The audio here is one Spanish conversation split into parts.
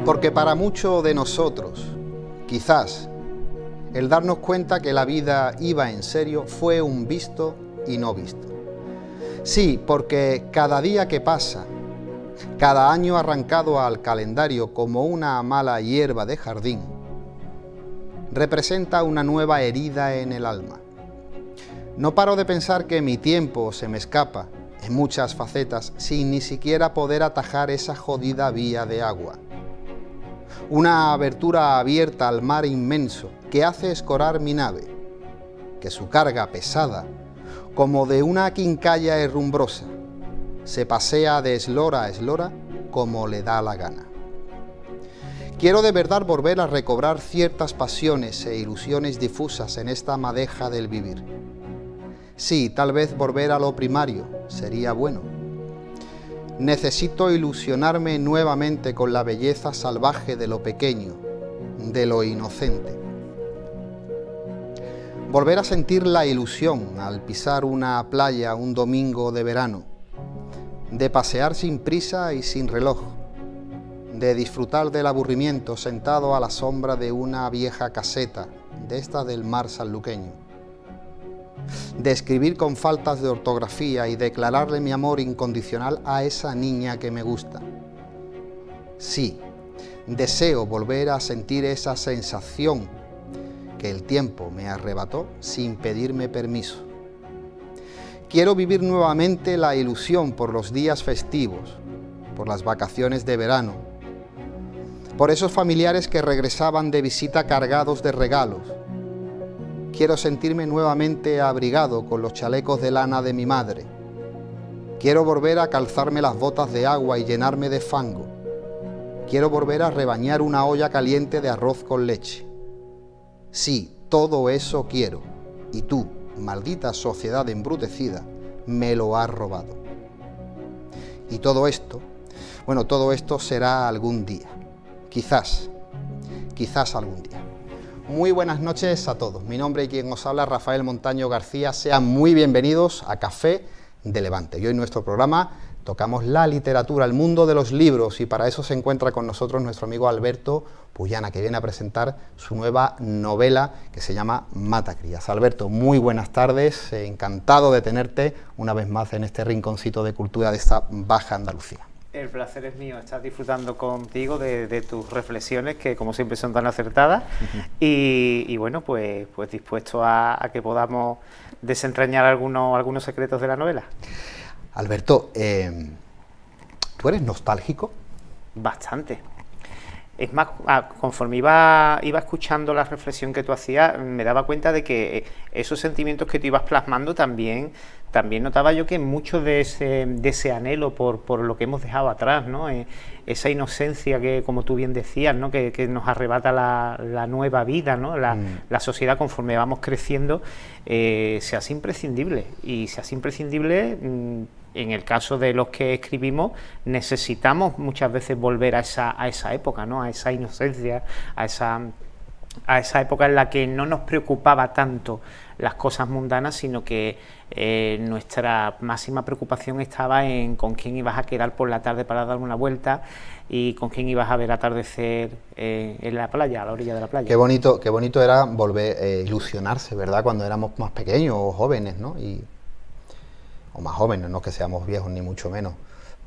Porque para muchos de nosotros, quizás, el darnos cuenta que la vida iba en serio fue un visto y no visto. Sí, porque cada día que pasa, cada año arrancado al calendario como una mala hierba de jardín, representa una nueva herida en el alma. No paro de pensar que mi tiempo se me escapa en muchas facetas sin ni siquiera poder atajar esa jodida vía de agua. Una abertura abierta al mar inmenso que hace escorar mi nave, que su carga pesada, como de una quincalla herrumbrosa, se pasea de eslora a eslora como le da la gana. Quiero de verdad volver a recobrar ciertas pasiones e ilusiones difusas en esta madeja del vivir. Sí, tal vez volver a lo primario sería bueno. Necesito ilusionarme nuevamente con la belleza salvaje de lo pequeño, de lo inocente. Volver a sentir la ilusión al pisar una playa un domingo de verano, de pasear sin prisa y sin reloj, de disfrutar del aburrimiento sentado a la sombra de una vieja caseta, de esta del mar sanluqueño, de escribir con faltas de ortografía y declararle mi amor incondicional a esa niña que me gusta. Sí, deseo volver a sentir esa sensación que el tiempo me arrebató sin pedirme permiso. Quiero vivir nuevamente la ilusión por los días festivos, por las vacaciones de verano, por esos familiares que regresaban de visita cargados de regalos. Quiero sentirme nuevamente abrigado con los chalecos de lana de mi madre. Quiero volver a calzarme las botas de agua y llenarme de fango. Quiero volver a rebañar una olla caliente de arroz con leche. Sí, todo eso quiero. Y tú, maldita sociedad embrutecida, me lo has robado. Y todo esto, bueno, todo esto será algún día. Quizás algún día. Muy buenas noches a todos. Mi nombre y quien os habla, Rafael Montaño García. Sean muy bienvenidos a Café de Levante. Y hoy en nuestro programa tocamos la literatura, el mundo de los libros, y para eso se encuentra con nosotros nuestro amigo Alberto Puyana, que viene a presentar su nueva novela que se llama Matacrías. Alberto, muy buenas tardes, encantado de tenerte una vez más en este rinconcito de cultura de esta Baja Andalucía. El placer es mío, estar disfrutando contigo de tus reflexiones, que como siempre son tan acertadas, y bueno, pues dispuesto a que podamos desentrañar algunos secretos de la novela. Alberto, ¿tú eres nostálgico? Bastante. Es más, conforme iba escuchando la reflexión que tú hacías, me daba cuenta de que esos sentimientos que tú ibas plasmando también notaba yo que mucho de ese anhelo por lo que hemos dejado atrás, ¿no? Esa inocencia que, como tú bien decías, ¿no? que nos arrebata la nueva vida, ¿no? La sociedad, conforme vamos creciendo, se hace imprescindible, y se hace imprescindible. En el caso de los que escribimos, necesitamos muchas veces volver a esa época, ¿no? A esa inocencia, a esa época en la que no nos preocupaba tanto las cosas mundanas, sino que nuestra máxima preocupación estaba en con quién ibas a quedar por la tarde para dar una vuelta y con quién ibas a ver atardecer en la playa, a la orilla de la playa. Qué bonito era volver ilusionarse, ¿verdad? Cuando éramos más pequeños o jóvenes, ¿no? O más jóvenes, no que seamos viejos ni mucho menos,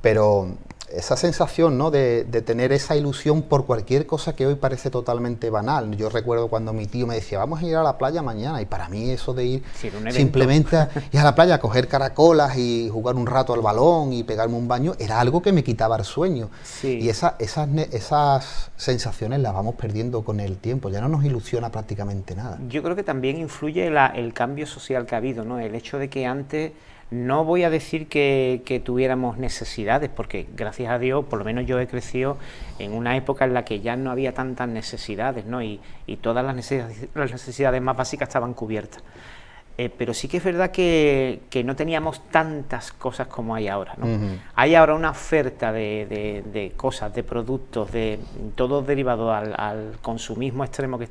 pero esa sensación, ¿no? de tener esa ilusión por cualquier cosa que hoy parece totalmente banal. Yo recuerdo cuando mi tío me decía, vamos a ir a la playa mañana, y para mí eso de ir simplemente a ir a la playa a coger caracolas y jugar un rato al balón y pegarme un baño era algo que me quitaba el sueño. Sí. Y esas sensaciones las vamos perdiendo con el tiempo, ya no nos ilusiona prácticamente nada. Yo creo que también influye el cambio social que ha habido, ¿no? El hecho de que antes, no voy a decir que tuviéramos necesidades, porque gracias a Dios, por lo menos yo he crecido en una época en la que ya no había tantas necesidades, ¿no? Y todas las necesidades más básicas estaban cubiertas. Pero sí que es verdad que no teníamos tantas cosas como hay ahora, ¿no? Hay ahora una oferta de cosas, de productos, de todo derivado al consumismo extremo que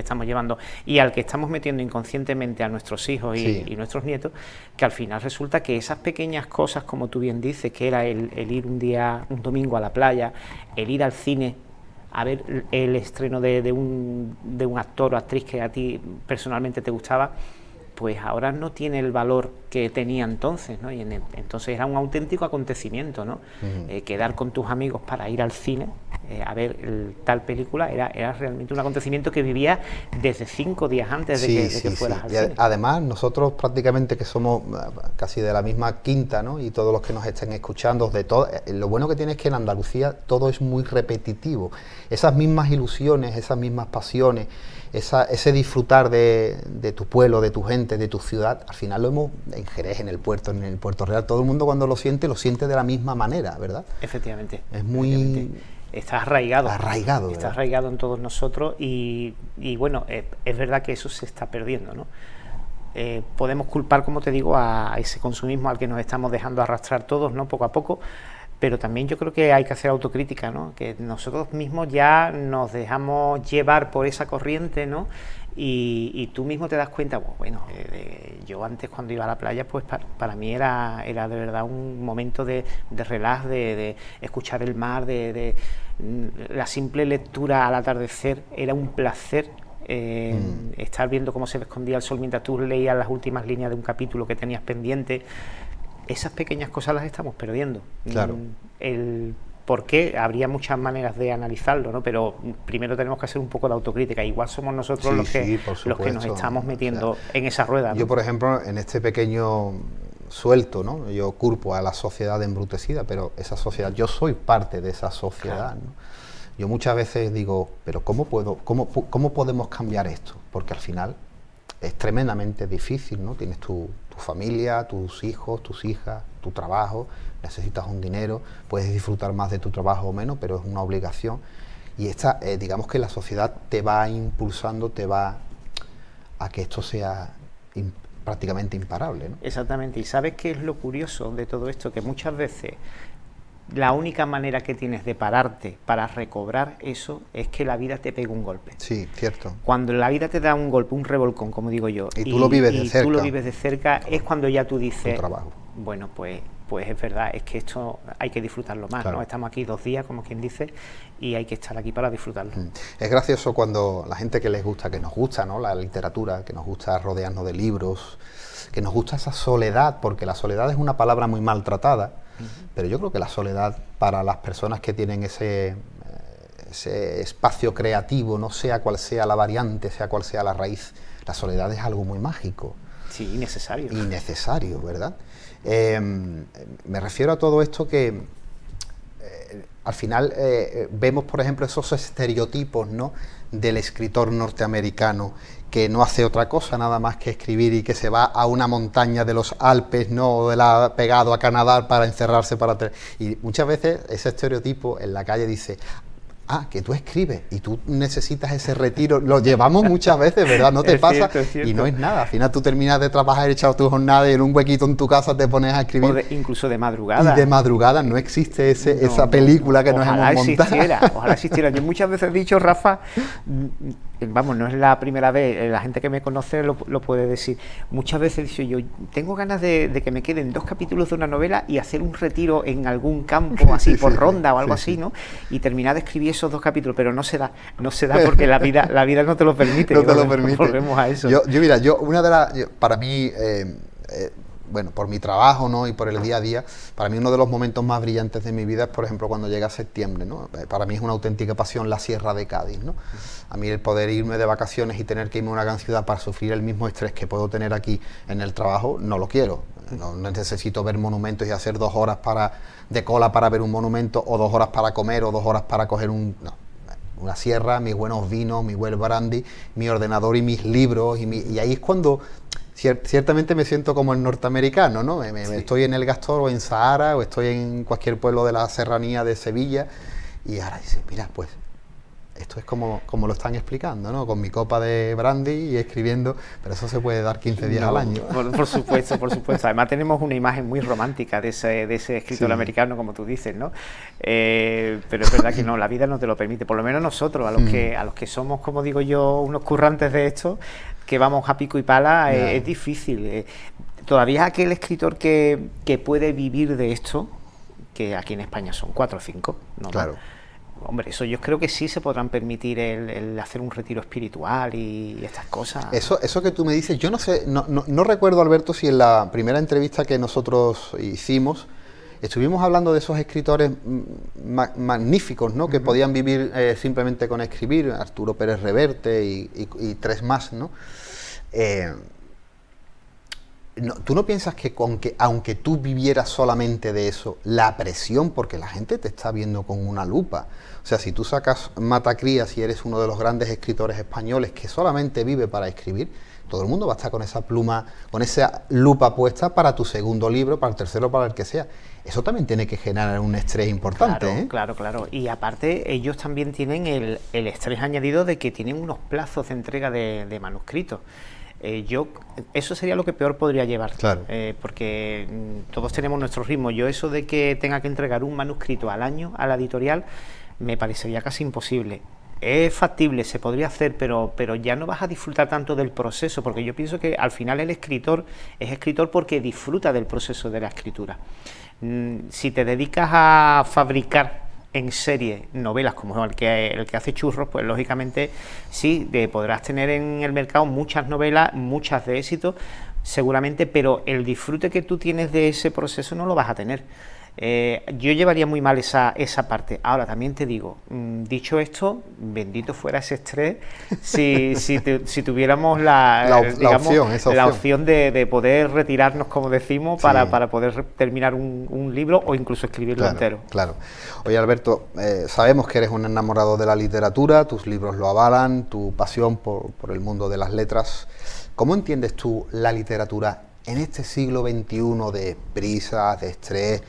estamos llevando y al que estamos metiendo inconscientemente a nuestros hijos y nuestros nietos, que al final resulta que esas pequeñas cosas, como tú bien dices, que era el ir un domingo a la playa, el ir al cine a ver el estreno de un actor o actriz que a ti personalmente te gustaba, pues ahora no tiene el valor que tenía entonces, ¿no? Y entonces era un auténtico acontecimiento, ¿no? Quedar con tus amigos para ir al cine a ver tal película era realmente un acontecimiento que vivía desde 5 días antes de que fueras al cine. Además, nosotros prácticamente que somos casi de la misma quinta, ¿no? Y todos los que nos estén escuchando, de todo, lo bueno que tiene es que en Andalucía todo es muy repetitivo. Esas mismas ilusiones, esas mismas pasiones, ese disfrutar de tu pueblo, de tu gente, de tu ciudad, al final lo hemos en Jerez, en el Puerto Real, todo el mundo cuando lo siente de la misma manera, ¿verdad? Efectivamente. Es muy... Está arraigado. Está arraigado en todos nosotros y bueno, es verdad que eso se está perdiendo, ¿no? Podemos culpar, como te digo, a ese consumismo al que nos estamos dejando arrastrar todos, ¿no? Poco a poco. Pero también yo creo que hay que hacer autocrítica, ¿no? Que nosotros mismos ya nos dejamos llevar por esa corriente, ¿no? Y tú mismo te das cuenta, pues, bueno, yo antes cuando iba a la playa, pues para mí era de verdad un momento de relax, de escuchar el mar, de la simple lectura al atardecer, era un placer. Estar viendo cómo se escondía el sol mientras tú leías las últimas líneas de un capítulo que tenías pendiente. Esas pequeñas cosas las estamos perdiendo. Claro. El por qué habría muchas maneras de analizarlo, ¿no? Pero primero tenemos que hacer un poco de autocrítica. Igual somos nosotros los que nos estamos metiendo en esa rueda, ¿no? Yo, por ejemplo, en este pequeño suelto, ¿no? Yo culpo a la sociedad embrutecida, pero esa sociedad, yo soy parte de esa sociedad, ¿no? Yo muchas veces digo, pero ¿cómo podemos cambiar esto? Porque al final es tremendamente difícil, ¿no? Tienes tu familia, tus hijos, tus hijas, tu trabajo, necesitas un dinero, puedes disfrutar más de tu trabajo o menos, pero es una obligación. Y digamos que la sociedad te va impulsando, te va a que esto sea prácticamente imparable, ¿no? Exactamente. ¿Y sabes qué es lo curioso de todo esto? Que muchas veces la única manera que tienes de pararte para recobrar eso es que la vida te pegue un golpe. Sí, cierto. Cuando la vida te da un golpe, un revolcón, como digo yo, y tú lo vives de cerca. Tú lo vives de cerca, es cuando ya tú dices, tu trabajo. Bueno, pues es verdad, es que esto hay que disfrutarlo más, claro. ¿No? Estamos aquí 2 días, como quien dice, y hay que estar aquí para disfrutarlo. Es gracioso cuando la gente que nos gusta, ¿no? La literatura, que nos gusta rodearnos de libros, que nos gusta esa soledad, porque la soledad es una palabra muy maltratada, pero yo creo que la soledad para las personas que tienen ese espacio creativo, no sea cual sea la variante, sea cual sea la raíz, la soledad es algo muy mágico. Sí, innecesario. Innecesario, ¿verdad? Me refiero a todo esto que al final vemos, por ejemplo, esos estereotipos, ¿no? Del escritor norteamericano que no hace otra cosa nada más que escribir y que se va a una montaña de los Alpes, ¿no? Pegado a Canadá para encerrarse y muchas veces ese estereotipo en la calle dice: ah, que tú escribes y tú necesitas ese retiro. Lo llevamos muchas veces, ¿verdad? ¿No te pasa? Cierto. Y no es nada. Al final tú terminas de trabajar, echado tu jornada y en un huequito en tu casa te pones a escribir. Incluso de madrugada. Y de madrugada no existe esa película que nos hemos montado. Ojalá existiera. Yo muchas veces he dicho, Rafa, vamos, no es la primera vez, la gente que me conoce lo puede decir. Muchas veces he dicho yo, tengo ganas de que me queden 2 capítulos de una novela y hacer un retiro en algún campo, así por ronda o algo así, ¿no? Y terminar de escribir esos 2 capítulos, pero no se da porque la vida no te lo permite. No te lo permite. Volvemos a eso. Mira, una de las, para mí, bueno, por mi trabajo, ¿no? Y por el día a día, para mí uno de los momentos más brillantes de mi vida es, por ejemplo, cuando llega septiembre, ¿no? Para mí es una auténtica pasión la Sierra de Cádiz, ¿no? A mí el poder irme de vacaciones y tener que irme a una gran ciudad para sufrir el mismo estrés que puedo tener aquí en el trabajo, no lo quiero. No necesito ver monumentos y hacer 2 horas de cola para ver un monumento, o 2 horas para comer, o 2 horas para coger una sierra, mis buenos vinos, mi buen brandy, mi ordenador y mis libros, y ahí es cuando ciertamente me siento como el norteamericano, ¿no? Sí. Estoy en el Gastor o en Sahara, o estoy en cualquier pueblo de la serranía de Sevilla, y ahora dice, mira, pues esto es como lo están explicando, ¿no? Con mi copa de brandy y escribiendo, pero eso se puede dar 15 días al año. Por supuesto. Además tenemos una imagen muy romántica de ese escritor americano, como tú dices, ¿no? Pero es verdad que no, la vida no te lo permite, por lo menos nosotros, a los que somos, como digo yo, unos currantes de esto, que vamos a pico y pala, es difícil. Todavía aquel escritor que puede vivir de esto, que aquí en España son 4 o 5, ¿no? Claro. hombre, eso yo creo que sí se podrán permitir el hacer un retiro espiritual y estas cosas. Eso que tú me dices, yo no sé, no recuerdo, Alberto, si en la primera entrevista que nosotros hicimos estuvimos hablando de esos escritores magníficos, ¿no? Que podían vivir simplemente con escribir, Arturo Pérez Reverte y tres más, ¿no? ¿Tú no piensas que aunque tú vivieras solamente de eso, la presión, porque la gente te está viendo con una lupa, o sea, si tú sacas Matacrías y eres uno de los grandes escritores españoles que solamente vive para escribir, todo el mundo va a estar con esa pluma, con esa lupa puesta para tu segundo libro, para el tercero, para el que sea. Eso también tiene que generar un estrés importante, claro, ¿eh? Claro. Y aparte, ellos también tienen el estrés añadido de que tienen unos plazos de entrega de manuscritos. Eso sería lo que peor podría llevar, claro. Porque todos tenemos nuestro ritmo. Yo eso de que tenga que entregar un manuscrito al año a la editorial me parecería casi imposible. Es factible, se podría hacer, pero ya no vas a disfrutar tanto del proceso, porque yo pienso que al final el escritor es escritor porque disfruta del proceso de la escritura. Si te dedicas a fabricar en serie novelas como el que hace Churros, pues lógicamente sí, podrás tener en el mercado muchas novelas, muchas de éxito, seguramente, pero el disfrute que tú tienes de ese proceso no lo vas a tener. Yo llevaría muy mal esa parte. Ahora también te digo, dicho esto, bendito fuera ese estrés si tuviéramos la opción de poder retirarnos, como decimos, para poder terminar un libro o incluso escribirlo entero. Claro. Oye, Alberto, sabemos que eres un enamorado de la literatura, tus libros lo avalan, tu pasión por el mundo de las letras. ¿Cómo entiendes tú la literatura en este siglo XXI de prisas, de estrés,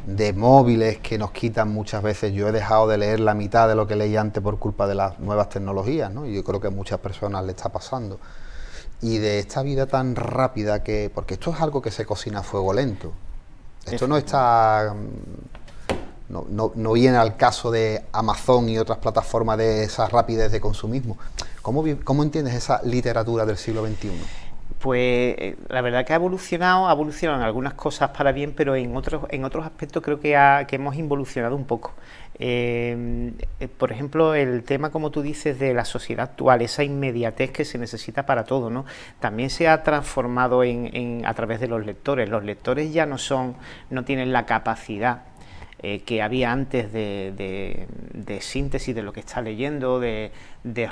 de móviles que nos quitan muchas veces? Yo he dejado de leer la mitad de lo que leía antes por culpa de las nuevas tecnologías, ¿no? Y yo creo que a muchas personas le está pasando. Y de esta vida tan rápida porque esto es algo que se cocina a fuego lento. Esto no está... No viene al caso de Amazon y otras plataformas de esa rapidez de consumismo. ¿Cómo entiendes esa literatura del siglo XXI? Pues la verdad que ha evolucionado en algunas cosas para bien, pero en otros aspectos creo que hemos involucionado un poco. Por ejemplo, el tema, como tú dices, de la sociedad actual, esa inmediatez que se necesita para todo, ¿no? También se ha transformado a través de los lectores. Los lectores ya no tienen la capacidad que había antes de síntesis de lo que está leyendo, de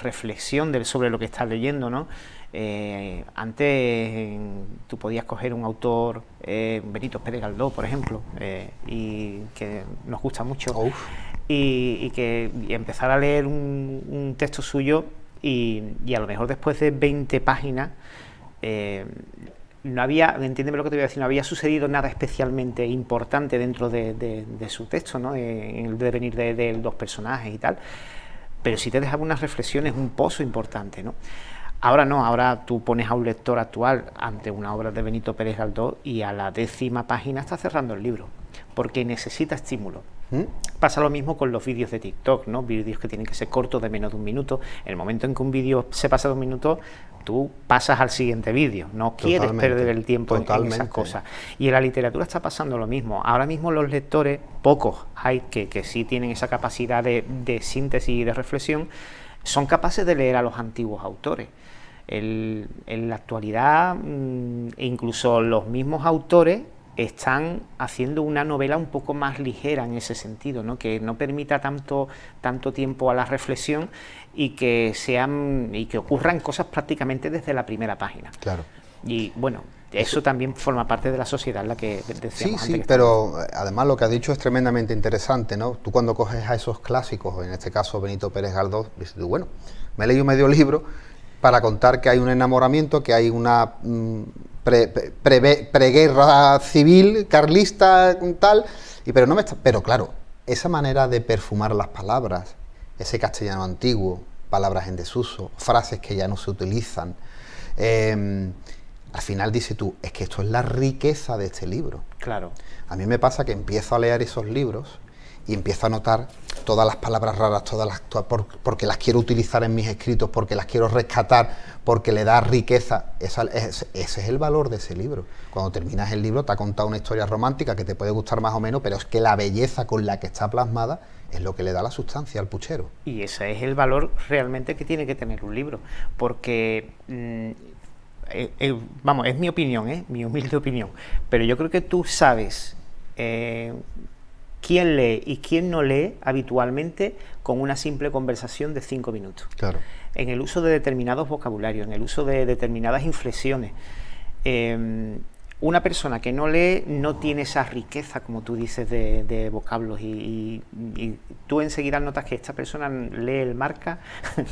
reflexión sobre lo que está leyendo, ¿no? Antes tú podías coger un autor, Benito Pérez Galdós, por ejemplo, y que nos gusta mucho, y empezar a leer un texto suyo y a lo mejor después de 20 páginas no había, entiéndeme lo que te voy a decir, no había sucedido nada especialmente importante dentro de su texto, ¿no? En el devenir de dos personajes y tal, pero sí te dejaba unas reflexiones, un pozo importante, ¿no? Ahora no, ahora tú pones a un lector actual ante una obra de Benito Pérez Galdós y a la 10ª página está cerrando el libro, porque necesita estímulo. Pasa lo mismo con los vídeos de TikTok, ¿no? Vídeos que tienen que ser cortos, de menos de un minuto. En el momento en que un vídeo se pasa de un minuto, tú pasas al siguiente vídeo, no quieres perder el tiempo en esas cosas. Y en la literatura está pasando lo mismo. Ahora mismo los lectores, pocos hay que sí tienen esa capacidad de síntesis y de reflexión, son capaces de leer a los antiguos autores. En la actualidad, incluso los mismos autores están haciendo una novela un poco más ligera en ese sentido, ¿no? Que no permita tanto tiempo a la reflexión y que ocurran cosas prácticamente desde la primera página. Claro. Y bueno, eso también forma parte de la sociedad en la que decíamos antes. Sí, pero además lo que has dicho es tremendamente interesante, ¿no? Tú cuando coges a esos clásicos, en este caso Benito Pérez Galdós, dices tú, bueno, me he leído medio libro para contar que hay un enamoramiento, que hay una preguerra civil, carlista, tal, pero claro, esa manera de perfumar las palabras, ese castellano antiguo, palabras en desuso, frases que ya no se utilizan, al final dices tú, es que esto es la riqueza de este libro. Claro. A mí me pasa que empiezo a leer esos libros y empiezo a notar todas las palabras raras, porque las quiero utilizar en mis escritos, porque las quiero rescatar, porque le da riqueza. Ese es el valor de ese libro. Cuando terminas el libro te ha contado una historia romántica que te puede gustar más o menos, pero es que la belleza con la que está plasmada es lo que le da la sustancia al puchero. Y ese es el valor realmente que tiene que tener un libro, porque... vamos, es mi opinión, mi humilde opinión, pero yo creo que tú sabes quién lee y quién no lee habitualmente con una simple conversación de 5 minutos. Claro. En el uso de determinados vocabularios, en el uso de determinadas inflexiones. Una persona que no lee no tiene esa riqueza, como tú dices, de vocablos y tú enseguida notas que esta persona lee el Marca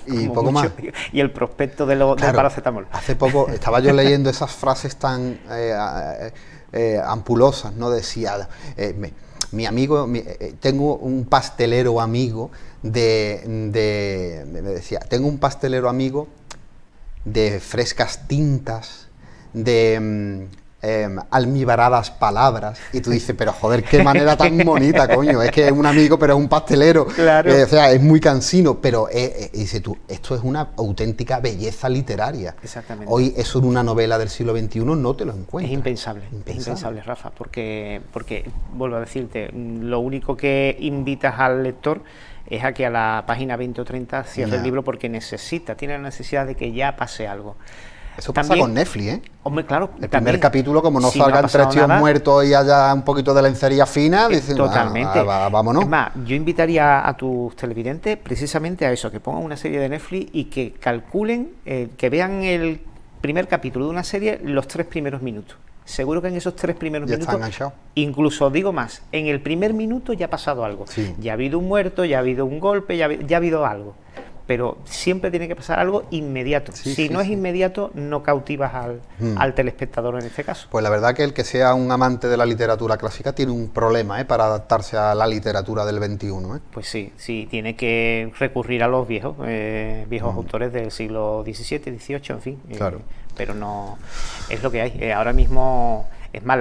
y poco más, y el prospecto del paracetamol. Hace poco estaba yo leyendo esas frases tan ampulosas, ¿no? Decía, mi amigo, tengo un pastelero amigo me decía, tengo un pastelero amigo de frescas tintas, de almibaradas palabras, y tú dices, pero joder, qué manera tan bonita, coño, es que es un amigo pero es un pastelero, claro. O sea, es muy cansino, pero dice tú, esto es una auténtica belleza literaria. Exactamente. Hoy eso en una novela del siglo XXI no te lo encuentras. Es impensable, Rafa, porque vuelvo a decirte, lo único que invitas al lector es a que a la página 20 o 30 cierre el libro, porque tiene la necesidad de que ya pase algo. Eso pasa con Netflix, ¿eh? Hombre, claro. El primer capítulo, como no salgan 3 tíos muertos y haya un poquito de lencería fina, dicen, totalmente. Vámonos. Es más, yo invitaría a tus televidentes precisamente a eso, que pongan una serie de Netflix y que calculen, que vean el primer capítulo de una serie los 3 primeros minutos. Seguro que en esos 3 primeros minutos, incluso digo más, en el primer minuto ya ha pasado algo. Sí. Ya ha habido un muerto, ya ha habido un golpe, ya ha habido algo. Pero siempre tiene que pasar algo inmediato. Si no es inmediato, no cautivas al telespectador en este caso. Pues la verdad que el que sea un amante de la literatura clásica tiene un problema para adaptarse a la literatura del XXI. Pues sí, tiene que recurrir a los viejos autores del siglo XVII, XVIII, en fin. Claro. Pero no es lo que hay. Ahora mismo, es más,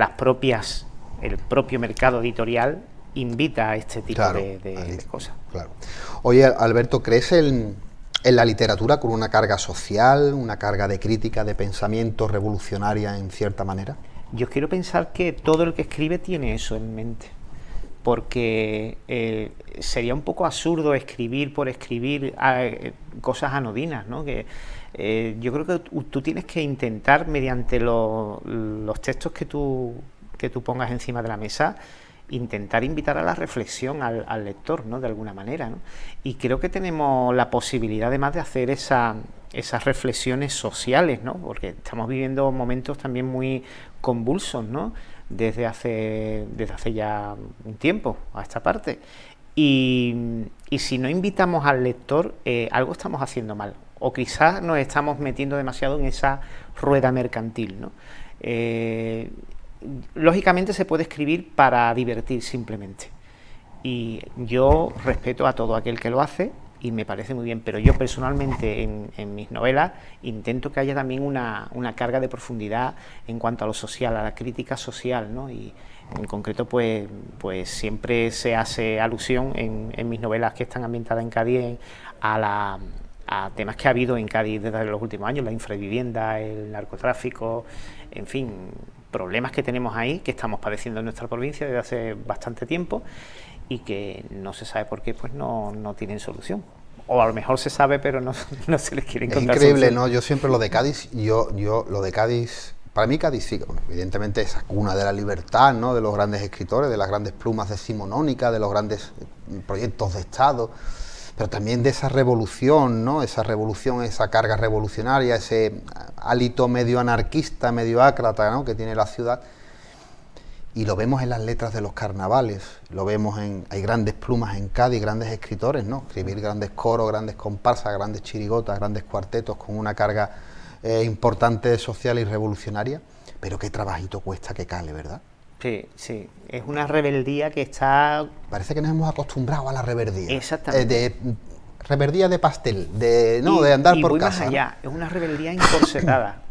el propio mercado editorial invita a este tipo de cosas. Claro. Oye, Alberto, ¿crees en la literatura con una carga social, una carga de crítica, de pensamiento revolucionaria en cierta manera? Yo quiero pensar que todo el que escribe tiene eso en mente, porque sería un poco absurdo escribir por escribir cosas anodinas, ¿no? Que yo creo que tú tienes que intentar, mediante los textos que tú pongas encima de la mesa, intentar invitar a la reflexión al lector, ¿no? De alguna manera, ¿no? Y creo que tenemos la posibilidad además de hacer esas reflexiones sociales, ¿no? Porque estamos viviendo momentos también muy convulsos, ¿no? Desde hace ya un tiempo a esta parte. Y si no invitamos al lector, algo estamos haciendo mal. O quizás nos estamos metiendo demasiado en esa rueda mercantil, ¿no? Lógicamente se puede escribir para divertir simplemente, y yo respeto a todo aquel que lo hace y me parece muy bien, pero yo personalmente en mis novelas intento que haya también una carga de profundidad en cuanto a lo social, a la crítica social, ¿no? Y en concreto pues siempre se hace alusión en mis novelas que están ambientadas en Cádiz a temas que ha habido en Cádiz desde los últimos años, la infravivienda, el narcotráfico, en fin, problemas que tenemos ahí, que estamos padeciendo en nuestra provincia desde hace bastante tiempo y que no se sabe por qué pues no tienen solución. O a lo mejor se sabe, pero no se les quiere encontrar solución. Es increíble, solución. ¿no? Yo siempre lo de Cádiz, lo de Cádiz, para mí Cádiz sí, bueno, evidentemente esa cuna de la libertad, ¿no? De los grandes escritores, de las grandes plumas decimonónicas, de los grandes proyectos de Estado, pero también de esa revolución, ¿no? Esa revolución, esa carga revolucionaria, ese hálito medio anarquista, medio ácrata, ¿no? Que tiene la ciudad. Y lo vemos en las letras de los carnavales, lo vemos hay grandes plumas en Cádiz, grandes escritores, ¿no? Escribir grandes coros, grandes comparsas, grandes chirigotas, grandes cuartetos con una carga importante social y revolucionaria, pero qué trabajito cuesta que cale, ¿verdad? Sí, es una rebeldía que está... Parece que nos hemos acostumbrado a la rebeldía. Exactamente. Rebeldía de pastel, de andar por casa. Más allá, es una rebeldía encorsetada.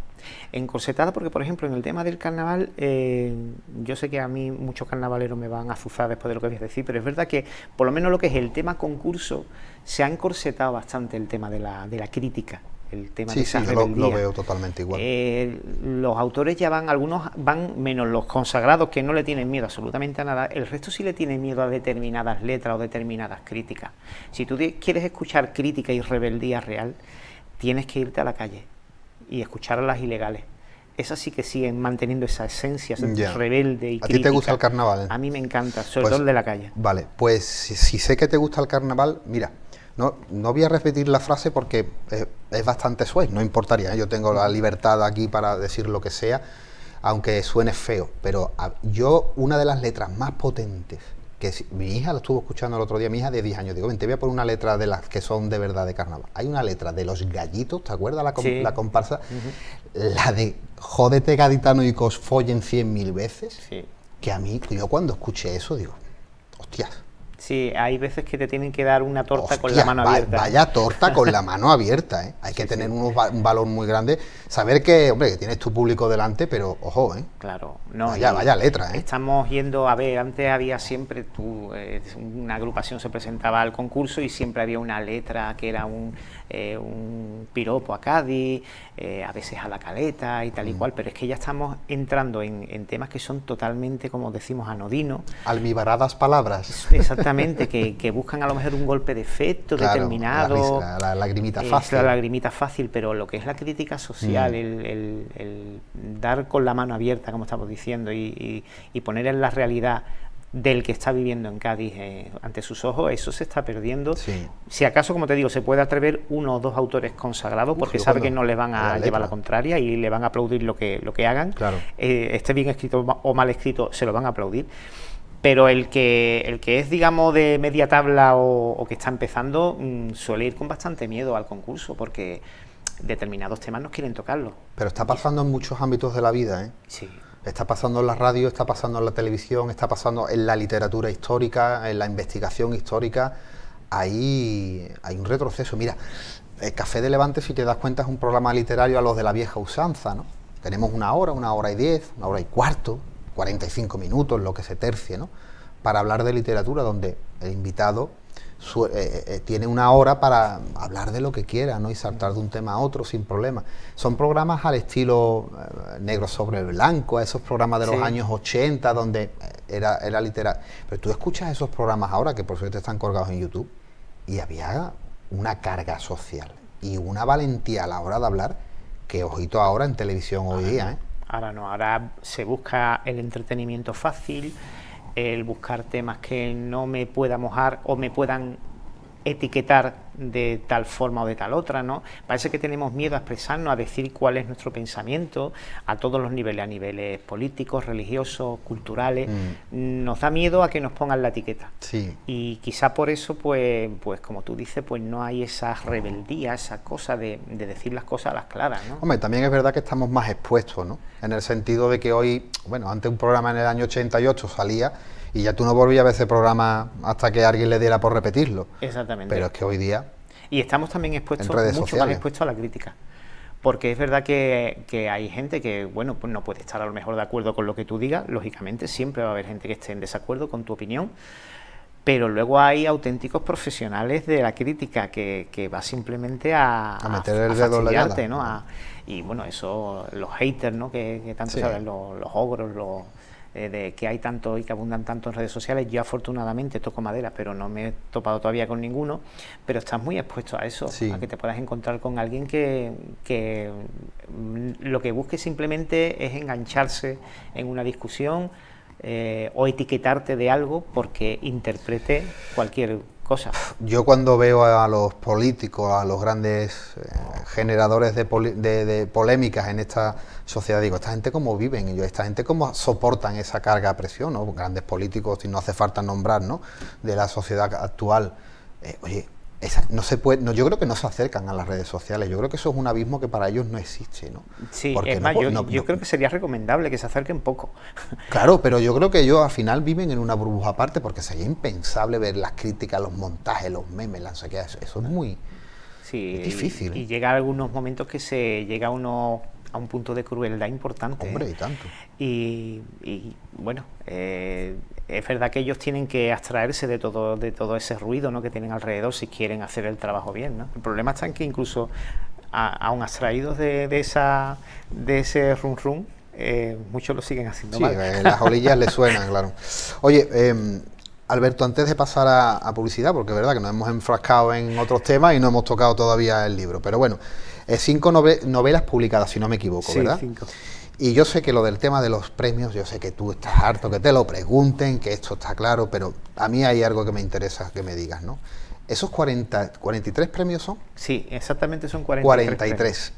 Encorsetada porque, por ejemplo, en el tema del carnaval, yo sé que a mí muchos carnavaleros me van a azuzar después de lo que voy a decir, pero es verdad que, por lo menos lo que es el tema concurso, se ha encorsetado bastante el tema de la crítica. El tema de esa rebeldía. Yo lo veo totalmente igual. Los autores ya van, algunos van, menos los consagrados que no le tienen miedo absolutamente a nada, el resto sí le tiene miedo a determinadas letras o determinadas críticas. Si tú quieres escuchar crítica y rebeldía real, tienes que irte a la calle y escuchar a las ilegales. Esas sí que siguen manteniendo esa esencia rebelde y crítica. ¿A ti te gusta el carnaval? A mí me encanta, sobre todo el de la calle. Vale, pues si sé que te gusta el carnaval, mira, no voy a repetir la frase porque es bastante suave, no importaría, yo tengo la libertad aquí para decir lo que sea, aunque suene feo, pero yo, una de las letras más potentes, que mi hija lo estuvo escuchando el otro día, mi hija de 10 años, digo, ven, te voy a poner una letra de las que son de verdad de carnaval. Hay una letra de Los Gallitos, ¿te acuerdas la comparsa? La de jódete gaditano y que os follen 100.000 veces, que a mí, yo cuando escuché eso digo, hostias. Sí, hay veces que te tienen que dar una torta con la mano abierta. Vaya torta con la mano abierta, ¿eh? Hay que tener un valor muy grande. Saber que, hombre, que tienes tu público delante, pero ojo, ¿eh? Claro. No, vaya letra, ¿eh? Estamos yendo, a ver, antes había siempre, una agrupación se presentaba al concurso y siempre había una letra que era un piropo a Cádiz, a veces a la Caleta y tal y cual, pero es que ya estamos entrando en temas que son totalmente, como decimos, anodinos. Almibaradas palabras. Exactamente. Que buscan a lo mejor un golpe de efecto determinado, la lagrimita fácil. La lagrimita fácil, pero lo que es la crítica social, el dar con la mano abierta, como estamos diciendo, y poner en la realidad del que está viviendo en Cádiz ante sus ojos, eso se está perdiendo. Si acaso, como te digo, se puede atrever uno o dos autores consagrados, porque sabe que no les van a llevar la contraria y le van a aplaudir lo que hagan. Claro. Esté bien escrito o mal escrito, se lo van a aplaudir. Pero el que es, digamos, de media tabla o que está empezando, suele ir con bastante miedo al concurso, porque determinados temas no quieren tocarlo. Pero está pasando en muchos ámbitos de la vida, ¿eh? Sí. Está pasando en la radio, está pasando en la televisión, está pasando en la literatura histórica, en la investigación histórica. Ahí hay un retroceso. Mira, el Café de Levante, si te das cuenta, es un programa literario a los de la vieja usanza, ¿no? Tenemos 1 hora, 1 hora y 10, 1 hora y cuarto, 45 minutos, lo que se tercie, ¿no? Para hablar de literatura, donde el invitado tiene 1 hora para hablar de lo que quiera, ¿no? Y saltar de un tema a otro sin problema. Son programas al estilo Negro sobre Blanco, a esos programas de los años 80, donde era literatura. Pero tú escuchas esos programas ahora, que por suerte están colgados en YouTube, y había una carga social y una valentía a la hora de hablar, que ojito ahora en televisión hoy día, ¿eh? Ahora no, ahora se busca el entretenimiento fácil, el buscar temas que no me pueda mojar o me puedan etiquetar de tal forma o de tal otra, ¿no? Parece que tenemos miedo a expresarnos, a decir cuál es nuestro pensamiento a todos los niveles, a niveles políticos, religiosos, culturales. Nos da miedo a que nos pongan la etiqueta. Sí. Y quizá por eso, pues como tú dices, pues no hay esa rebeldía, esa cosa de decir las cosas a las claras, ¿no? Hombre, también es verdad que estamos más expuestos, ¿no? En el sentido de que hoy, bueno, antes un programa en el año 88 salía y ya tú no volvías a ver ese programa hasta que alguien le diera por repetirlo. Exactamente. Pero es que hoy día... Y estamos también expuestos, mucho más expuestos a la crítica. Porque es verdad que hay gente que, bueno, pues no puede estar a lo mejor de acuerdo con lo que tú digas. Lógicamente, siempre va a haber gente que esté en desacuerdo con tu opinión. Pero luego hay auténticos profesionales de la crítica que va simplemente a meter el dedo en la llaga, ¿no? Y bueno, eso, los haters, ¿no? Que tanto saben, los ogros, que hay tanto y que abundan tanto en redes sociales. Yo afortunadamente toco madera, pero no me he topado todavía con ninguno, pero estás muy expuesto a eso, a que te puedas encontrar con alguien que lo que busque simplemente es engancharse en una discusión o etiquetarte de algo porque interprete cualquier cosa. Yo cuando veo a los políticos, a los grandes generadores de polémicas en esta sociedad, digo, esta gente cómo viven, y yo, esta gente cómo soportan esa carga a presión, ¿no? Grandes políticos, y no hace falta nombrar, ¿no? De la sociedad actual. Oye, no se puede, no, yo creo que no se acercan a las redes sociales. Yo creo que eso es un abismo que para ellos no existe, ¿no? Sí, es más, yo creo que sería recomendable que se acerquen poco. Claro, pero yo creo que ellos al final viven en una burbuja aparte, porque sería impensable ver las críticas, los montajes, los memes, la eso es muy difícil. Y llega a algunos momentos que se llega a unos a un punto de crueldad importante. Hombre, y tanto. Y bueno, es verdad que ellos tienen que abstraerse de todo ese ruido, ¿no?, que tienen alrededor si quieren hacer el trabajo bien, ¿no? El problema está en que incluso aun abstraídos de ese rum rum, muchos lo siguen haciendo mal. Las olillas les suenan, claro. Oye, Alberto, antes de pasar a publicidad, porque es verdad que nos hemos enfrascado en otros temas y no hemos tocado todavía el libro, pero bueno, 5 novelas publicadas, si no me equivoco, ¿verdad? Sí, 5. Y yo sé que lo del tema de los premios, yo sé que tú estás harto, que te lo pregunten, que esto está claro, pero a mí hay algo que me interesa que me digas, ¿no? ¿Esos 43 premios son? Sí, exactamente son 43.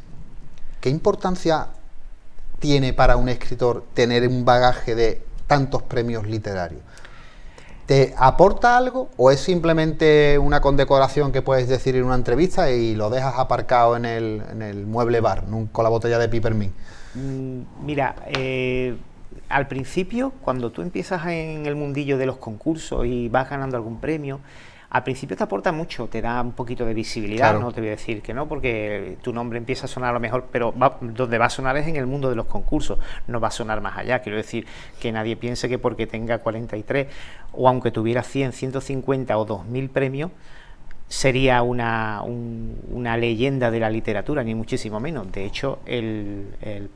¿Qué importancia tiene para un escritor tener un bagaje de tantos premios literarios? ¿Te aporta algo o es simplemente una condecoración que puedes decir en una entrevista y lo dejas aparcado en el mueble bar, con la botella de Pipermint? Mira, al principio, cuando tú empiezas en el mundillo de los concursos y vas ganando algún premio, al principio te aporta mucho, te da un poquito de visibilidad, claro. No te voy a decir que no, porque tu nombre empieza a sonar a lo mejor, pero donde va a sonar es en el mundo de los concursos, no va a sonar más allá. Quiero decir que nadie piense que porque tenga 43 o aunque tuviera 100, 150 o 2000 premios, sería una leyenda de la literatura, ni muchísimo menos. De hecho, el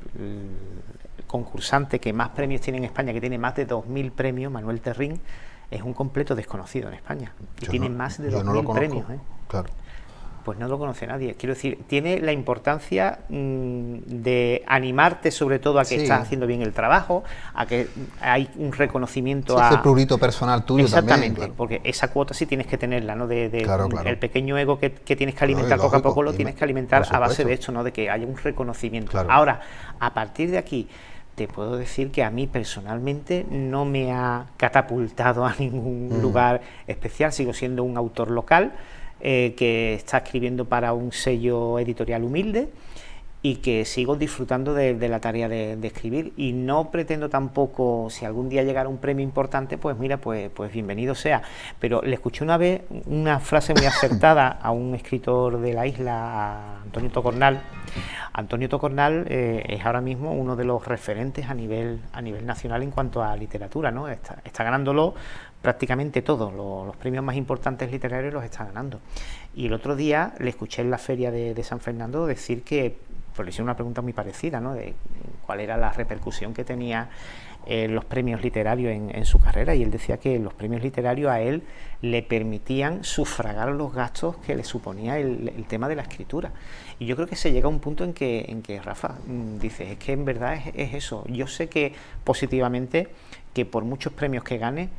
concursante que más premios tiene en España, que tiene más de 2000 premios, Manuel Terrín, es un completo desconocido en España. Y tiene más de 2000 premios. Claro. Pues no lo conoce nadie. Quiero decir, tiene la importancia de animarte sobre todo a que estás haciendo bien el trabajo, a que hay un reconocimiento ese prurito personal tuyo. Exactamente, también, claro. Porque esa cuota sí tienes que tenerla, ¿no? Claro. El pequeño ego que tienes que alimentar poco a poco lo tienes que alimentar a base de esto, ¿no? De que haya un reconocimiento. Claro. Ahora, a partir de aquí, te puedo decir que a mí personalmente no me ha catapultado a ningún lugar especial. Sigo siendo un autor local que está escribiendo para un sello editorial humilde y que sigo disfrutando de la tarea de escribir, y no pretendo tampoco, si algún día llegara un premio importante, pues mira, pues bienvenido sea. Pero le escuché una vez una frase muy acertada a un escritor de la isla, a Antonio Tocornal. Antonio Tocornal es ahora mismo uno de los referentes a nivel nacional en cuanto a literatura, ¿no? Está ganándolo prácticamente todos los premios más importantes literarios los está ganando. Y el otro día le escuché en la feria de San Fernando decir que, pues le hice una pregunta muy parecida, ¿no? De cuál era la repercusión que tenía los premios literarios en su carrera, y él decía que los premios literarios a él le permitían sufragar los gastos que le suponía el tema de la escritura. Y yo creo que se llega a un punto en que Rafa dice, es que en verdad es eso. Yo sé que positivamente, que por muchos premios que gane,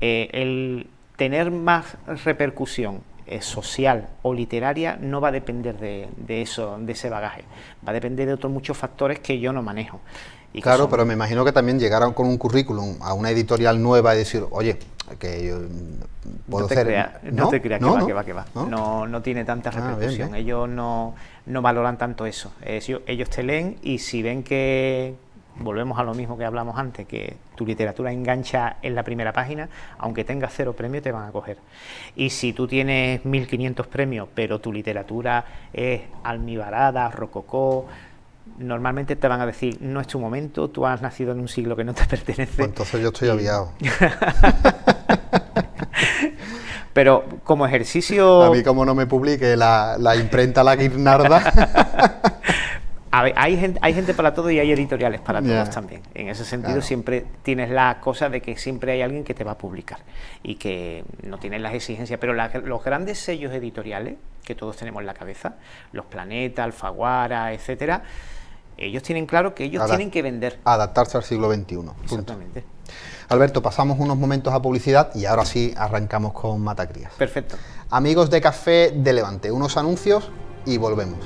el tener más repercusión social o literaria no va a depender de eso, de ese bagaje, va a depender de otros muchos factores que yo no manejo. Y claro, pero me imagino que también llegaron con un currículum a una editorial nueva y decir, oye, que yo puedo hacer... No te creas, que va. No tiene tanta repercusión. Bien. Ellos no valoran tanto eso. Ellos te leen, y si ven que... Volvemos a lo mismo que hablamos antes, que tu literatura engancha en la primera página, aunque tengas 0 premios te van a coger. Y si tú tienes 1500 premios, pero tu literatura es almibarada, rococó, normalmente te van a decir, no es tu momento, tú has nacido en un siglo que no te pertenece. Pues entonces yo estoy aviado. Pero como ejercicio... A mí, como no me publique la imprenta La Guirnalda... A ver, hay gente para todo y hay editoriales para todos también. En ese sentido, siempre tienes la cosa de que siempre hay alguien que te va a publicar y que no tienes las exigencias. Pero los grandes sellos editoriales que todos tenemos en la cabeza, los Planeta, Alfaguara, etcétera, ellos tienen claro que ellos tienen que vender. Adaptarse al siglo XXI. Exactamente. Punto. Alberto, pasamos unos momentos a publicidad y ahora sí arrancamos con Matacrías. Perfecto. Amigos de Café de Levante, unos anuncios y volvemos.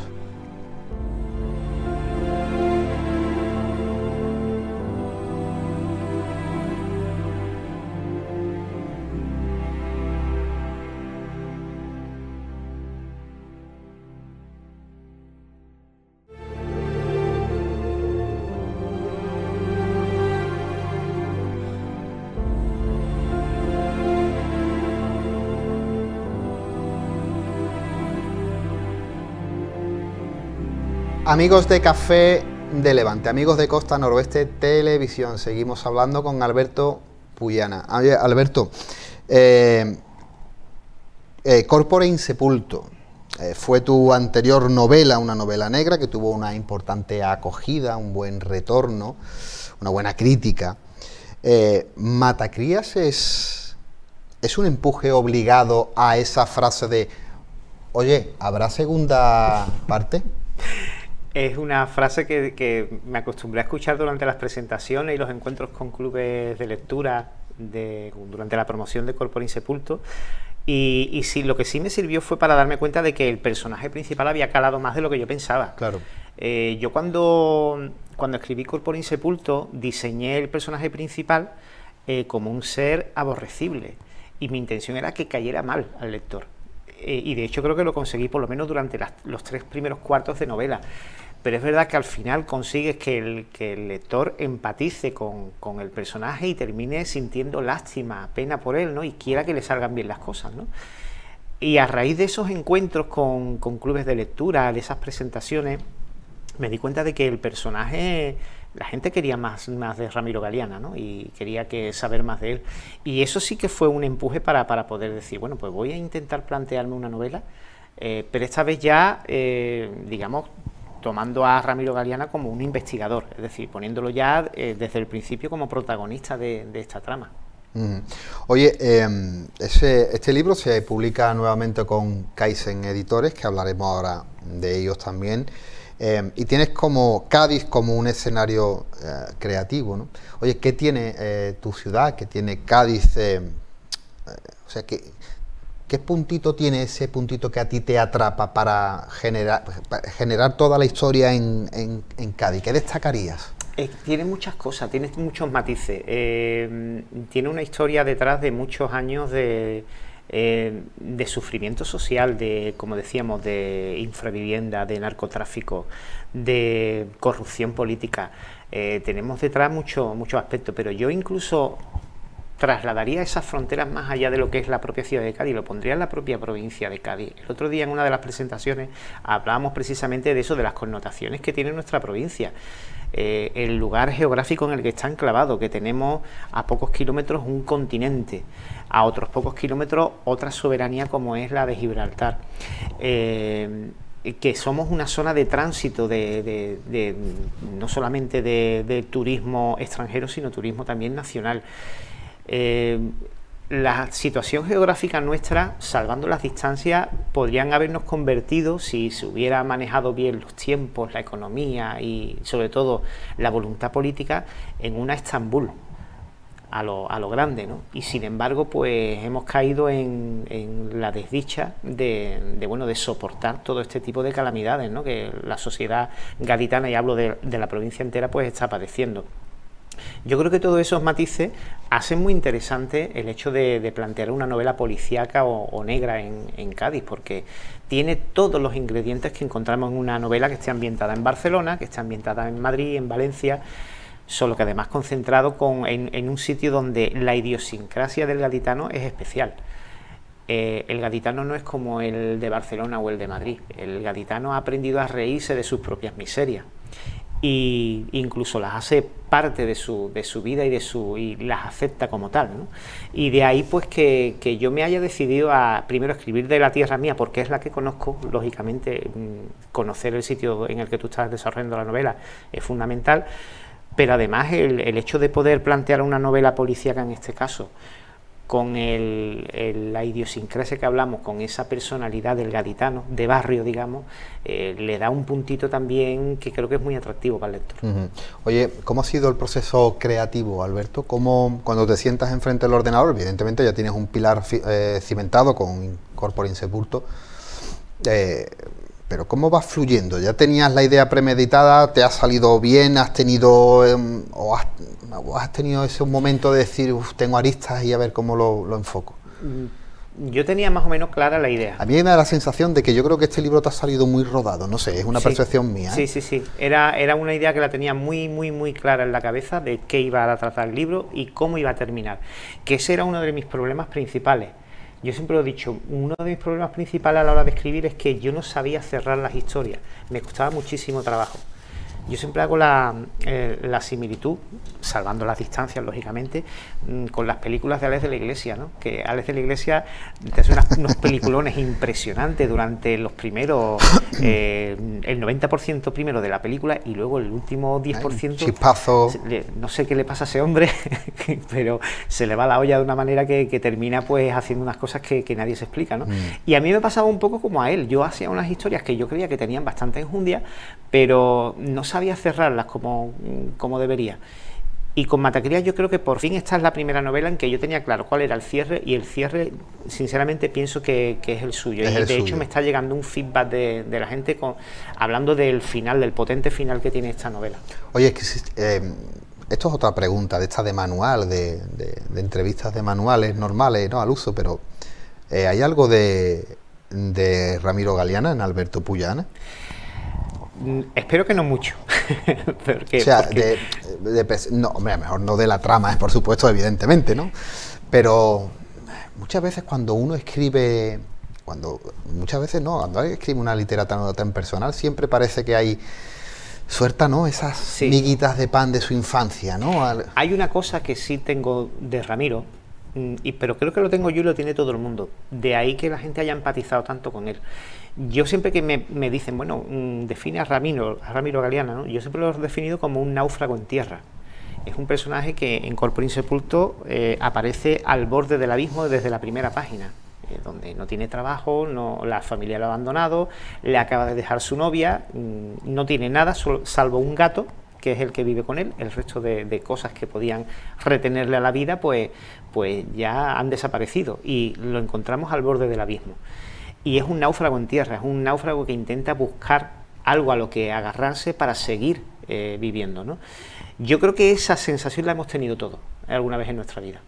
Amigos de Café de Levante. Amigos de Costa Noroeste Televisión, seguimos hablando con Alberto Puyana. Oye, Alberto, Corpore Insepulto fue tu anterior novela, una novela negra que tuvo una importante acogida, un buen retorno, una buena crítica. Matacrías es un empuje obligado a esa frase de oye, ¿habrá segunda parte? Es una frase que me acostumbré a escuchar durante las presentaciones y los encuentros con clubes de lectura durante la promoción de Corpore Insepulto. Y sí, lo que sí me sirvió fue para darme cuenta de que el personaje principal había calado más de lo que yo pensaba. Claro. Yo cuando escribí Corpore Insepulto diseñé el personaje principal como un ser aborrecible y mi intención era que cayera mal al lector. Y de hecho creo que lo conseguí por lo menos durante los 3 primeros cuartos de novela. Pero es verdad que al final consigues que el lector empatice con el personaje y termine sintiendo lástima, pena por él, ¿no? Y quiera que le salgan bien las cosas, ¿no? Y a raíz de esos encuentros con clubes de lectura, de esas presentaciones, me di cuenta de que el personaje, la gente quería más de Ramiro Galiana, ¿no? Y quería saber más de él. Y eso sí que fue un empuje para poder decir, bueno, pues voy a intentar plantearme una novela, pero esta vez ya, digamos, tomando a Ramiro Galiana como un investigador, es decir, poniéndolo ya desde el principio como protagonista de esta trama. Oye, este libro se publica nuevamente con Kaizen Editores, que hablaremos ahora de ellos también, y tienes como Cádiz como un escenario creativo, ¿no? Oye, ¿qué tiene tu ciudad? ¿Qué tiene Cádiz? O sea, ¿qué puntito tiene ese puntito que a ti te atrapa para generar toda la historia en Cádiz? ¿Qué destacarías? Tiene muchas cosas, tiene muchos matices. Tiene una historia detrás de muchos años de sufrimiento social, como decíamos, de infravivienda, de narcotráfico, de corrupción política. Tenemos detrás muchos aspectos, pero yo incluso trasladaría esas fronteras más allá de lo que es la propia ciudad de Cádiz, lo pondría en la propia provincia de Cádiz. El otro día en una de las presentaciones hablábamos precisamente de eso, de las connotaciones que tiene nuestra provincia. El lugar geográfico en el que está enclavado, que tenemos a pocos kilómetros un continente, a otros pocos kilómetros otra soberanía como es la de Gibraltar, que somos una zona de tránsito no solamente de turismo extranjero, sino turismo también nacional. La situación geográfica nuestra, salvando las distancias, podrían habernos convertido, si se hubiera manejado bien los tiempos, la economía y sobre todo la voluntad política, en una Estambul a lo grande, ¿no? Y sin embargo, pues hemos caído en la desdicha de soportar todo este tipo de calamidades, ¿no? Que la sociedad gaditana, y hablo de la provincia entera, pues está padeciendo. Yo creo que todos esos matices hacen muy interesante el hecho de plantear una novela policíaca o negra en Cádiz, porque tiene todos los ingredientes que encontramos en una novela que esté ambientada en Barcelona, que esté ambientada en Madrid, en Valencia, solo que además concentrado en un sitio donde la idiosincrasia del gaditano es especial. El gaditano no es como el de Barcelona o el de Madrid. El gaditano ha aprendido a reírse de sus propias miserias, y incluso las hace parte de su vida y las acepta como tal, ¿no? Y de ahí pues que yo me haya decidido a primero escribir de la tierra mía, porque es la que conozco, lógicamente conocer el sitio en el que tú estás desarrollando la novela es fundamental, pero además el hecho de poder plantear una novela policíaca en este caso, con la idiosincrasia que hablamos, con esa personalidad del gaditano, de barrio, digamos, le da un puntito también que creo que es muy atractivo para el lector. Oye, ¿cómo ha sido el proceso creativo, Alberto? ¿Cómo, cuando te sientas enfrente del ordenador, evidentemente ya tienes un pilar cimentado con Corpore Insepulto, pero ¿cómo va fluyendo? ¿Ya tenías la idea premeditada? ¿Te ha salido bien? ¿Has tenido has tenido ese momento de decir, tengo aristas y a ver cómo lo enfoco? Yo tenía más o menos clara la idea. A mí me da la sensación de que yo creo que este libro te ha salido muy rodado, no sé, es una percepción mía, ¿eh? Sí. Era una idea que la tenía muy clara en la cabeza de qué iba a tratar el libro y cómo iba a terminar. Que ese era uno de mis problemas principales. Yo siempre lo he dicho, uno de mis problemas principales a la hora de escribir es que yo no sabía cerrar las historias, me costaba muchísimo trabajo. Yo siempre hago la similitud, salvando las distancias, lógicamente, con las películas de Alex de la Iglesia, ¿no? Que Alex de la Iglesia te hace unos peliculones impresionantes durante los primeros, el 90% primero de la película, y luego el último 10%... Chispazo. No sé qué le pasa a ese hombre, pero se le va la olla de una manera que termina pues haciendo unas cosas que nadie se explica, ¿no? Y a mí me pasaba un poco como a él. Yo hacía unas historias que yo creía que tenían bastante enjundia, pero no sabía cerrarlas como debería. Y con Matacrias yo creo que por fin esta es la primera novela en que yo tenía claro cuál era el cierre, y el cierre sinceramente pienso que es el suyo. Y de hecho me está llegando un feedback de la gente hablando del final, del potente final que tiene esta novela. Oye, es que esto es otra pregunta de esta de manual, de entrevistas de manuales normales, ¿no?, al uso, pero ¿hay algo de Ramiro Galiana en Alberto Puyana? Espero que no mucho. O sea, no, hombre, mejor no de la trama, por supuesto, evidentemente, ¿no? Pero muchas veces cuando uno escribe, cuando alguien escribe una literatura tan personal, siempre parece que hay suelta, ¿no?, esas miguitas de pan de su infancia, ¿no? Hay una cosa que sí tengo de Ramiro, pero creo que lo tengo yo y lo tiene todo el mundo. De ahí que la gente haya empatizado tanto con él. Yo siempre que me dicen, bueno, define a Ramiro Galiana, ¿no?, yo siempre lo he definido como un náufrago en tierra. Es un personaje que en Corpore Insepulto aparece al borde del abismo desde la primera página, donde no tiene trabajo, la familia lo ha abandonado, le acaba de dejar su novia, no tiene nada salvo un gato, que es el que vive con él. El resto de cosas que podían retenerle a la vida, pues ya han desaparecido, y lo encontramos al borde del abismo. Y es un náufrago en tierra, es un náufrago que intenta buscar algo a lo que agarrarse para seguir viviendo, ¿no? Yo creo que esa sensación la hemos tenido todos alguna vez en nuestra vida.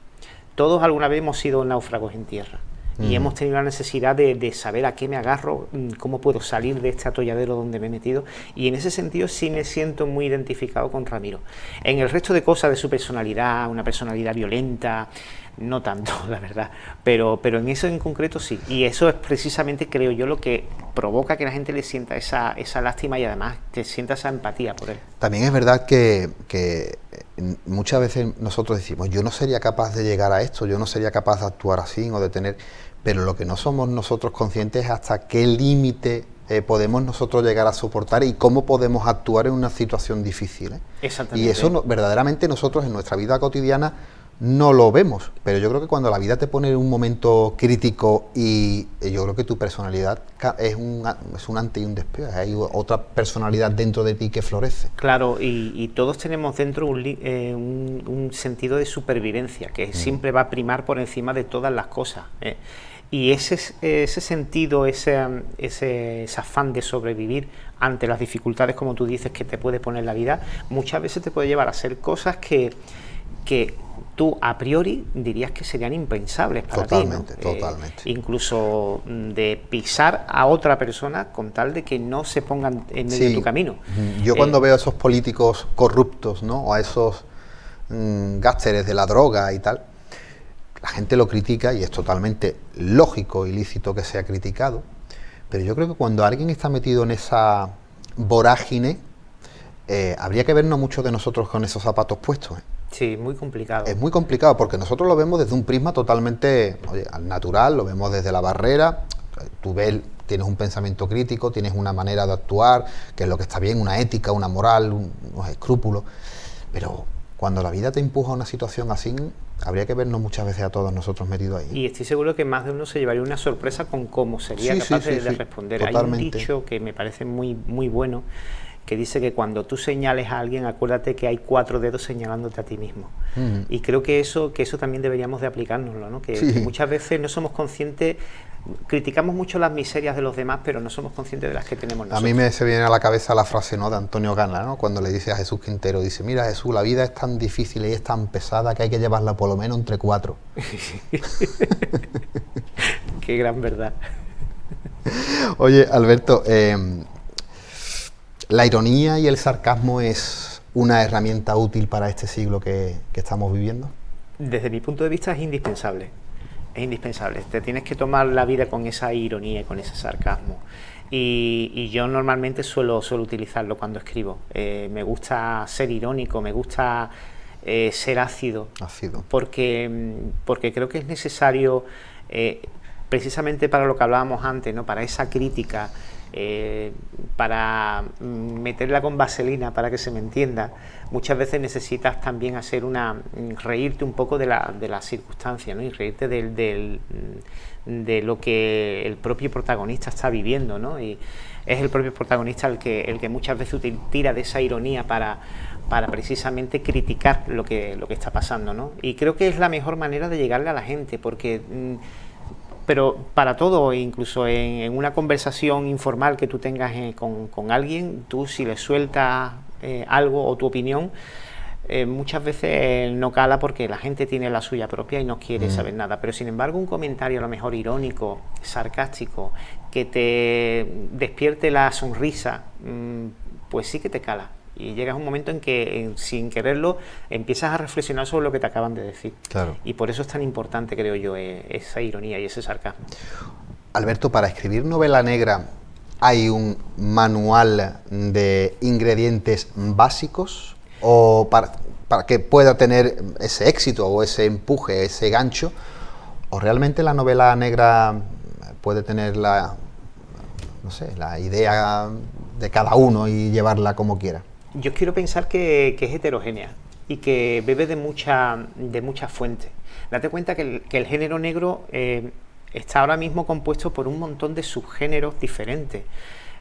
Todos alguna vez hemos sido náufragos en tierra. Y hemos tenido la necesidad de saber a qué me agarro, cómo puedo salir de este atolladero donde me he metido, y en ese sentido sí me siento muy identificado con Ramiro. En el resto de cosas de su personalidad, una personalidad violenta, no tanto, la verdad, pero en eso en concreto sí, y eso es precisamente, creo yo, lo que provoca que la gente le sienta esa lástima, y además que sienta esa empatía por él. También es verdad que muchas veces nosotros decimos, yo no sería capaz de llegar a esto, yo no sería capaz de actuar así o de tener... Pero lo que no somos nosotros conscientes es hasta qué límite podemos nosotros llegar a soportar y cómo podemos actuar en una situación difícil, ¿eh? Exactamente. Y eso verdaderamente nosotros en nuestra vida cotidiana no lo vemos, pero yo creo que cuando la vida te pone en un momento crítico, y yo creo que tu personalidad es un antes y un después, hay otra personalidad dentro de ti que florece. Claro, y todos tenemos dentro un sentido de supervivencia que siempre va a primar por encima de todas las cosas, ¿eh? Y ese sentido, ese afán de sobrevivir ante las dificultades, como tú dices, que te puede poner la vida, muchas veces te puede llevar a hacer cosas que tú a priori dirías que serían impensables para ti, ¿no? Totalmente. Incluso de pisar a otra persona con tal de que no se pongan en medio de tu camino. Yo cuando veo a esos políticos corruptos, ¿no?, o a esos gásteres de la droga y tal, la gente lo critica y es totalmente lógico y lícito que sea criticado, pero yo creo que cuando alguien está metido en esa vorágine, habría que vernos mucho de nosotros con esos zapatos puestos, ¿eh? Sí, muy complicado. Es muy complicado porque nosotros lo vemos desde un prisma totalmente al natural, lo vemos desde la barrera, tú tienes un pensamiento crítico, tienes una manera de actuar, que es lo que está bien, una ética, una moral, unos escrúpulos, pero cuando la vida te empuja a una situación así, habría que vernos muchas veces a todos nosotros metidos ahí. Y estoy seguro que más de uno se llevaría una sorpresa con cómo sería capaz de responder. Totalmente. Hay un dicho que me parece muy, muy bueno, que dice que cuando tú señales a alguien, acuérdate que hay 4 dedos señalándote a ti mismo. Y creo que eso también deberíamos de aplicárnoslo, ¿no? Que muchas veces no somos conscientes, criticamos mucho las miserias de los demás, pero no somos conscientes de las que tenemos nosotros. A mí se viene a la cabeza la frase, ¿no?, de Antonio Gana, ¿no?, cuando le dice a Jesús Quintero, dice, mira Jesús, la vida es tan difícil y es tan pesada que hay que llevarla por lo menos entre 4. Qué gran verdad. Oye, Alberto, ¿la ironía y el sarcasmo es una herramienta útil para este siglo que estamos viviendo? Desde mi punto de vista es indispensable. Es indispensable. Te tienes que tomar la vida con esa ironía y con ese sarcasmo. y yo normalmente suelo utilizarlo cuando escribo. Me gusta ser irónico, me gusta ser ácido. Porque creo que es necesario, precisamente para lo que hablábamos antes, ¿no? Para esa crítica, para meterla con vaselina, para que se me entienda. Muchas veces necesitas también reírte un poco de la circunstancia, ¿no? Y reírte de lo que el propio protagonista está viviendo, ¿no? Y es el propio protagonista el que muchas veces tira de esa ironía para precisamente criticar lo que está pasando, ¿no? Y creo que es la mejor manera de llegarle a la gente, porque pero para todo, incluso en una conversación informal que tú tengas con alguien, tú si le sueltas algo o tu opinión, muchas veces no cala porque la gente tiene la suya propia y no quiere saber nada. Pero sin embargo, un comentario a lo mejor irónico, sarcástico, que te despierte la sonrisa, pues sí que te cala. Y llegas a un momento en que, sin quererlo, empiezas a reflexionar sobre lo que te acaban de decir. Claro. Y por eso es tan importante, creo yo, esa ironía y ese sarcasmo. Alberto, para escribir novela negra, ¿hay un manual de ingredientes básicos? ¿O para que pueda tener ese éxito o ese empuje, ese gancho? ¿O realmente la novela negra puede tener la idea de cada uno y llevarla como quiera? Yo quiero pensar que es heterogénea y que bebe de muchas fuentes. Date cuenta que el género negro está ahora mismo compuesto por un montón de subgéneros diferentes.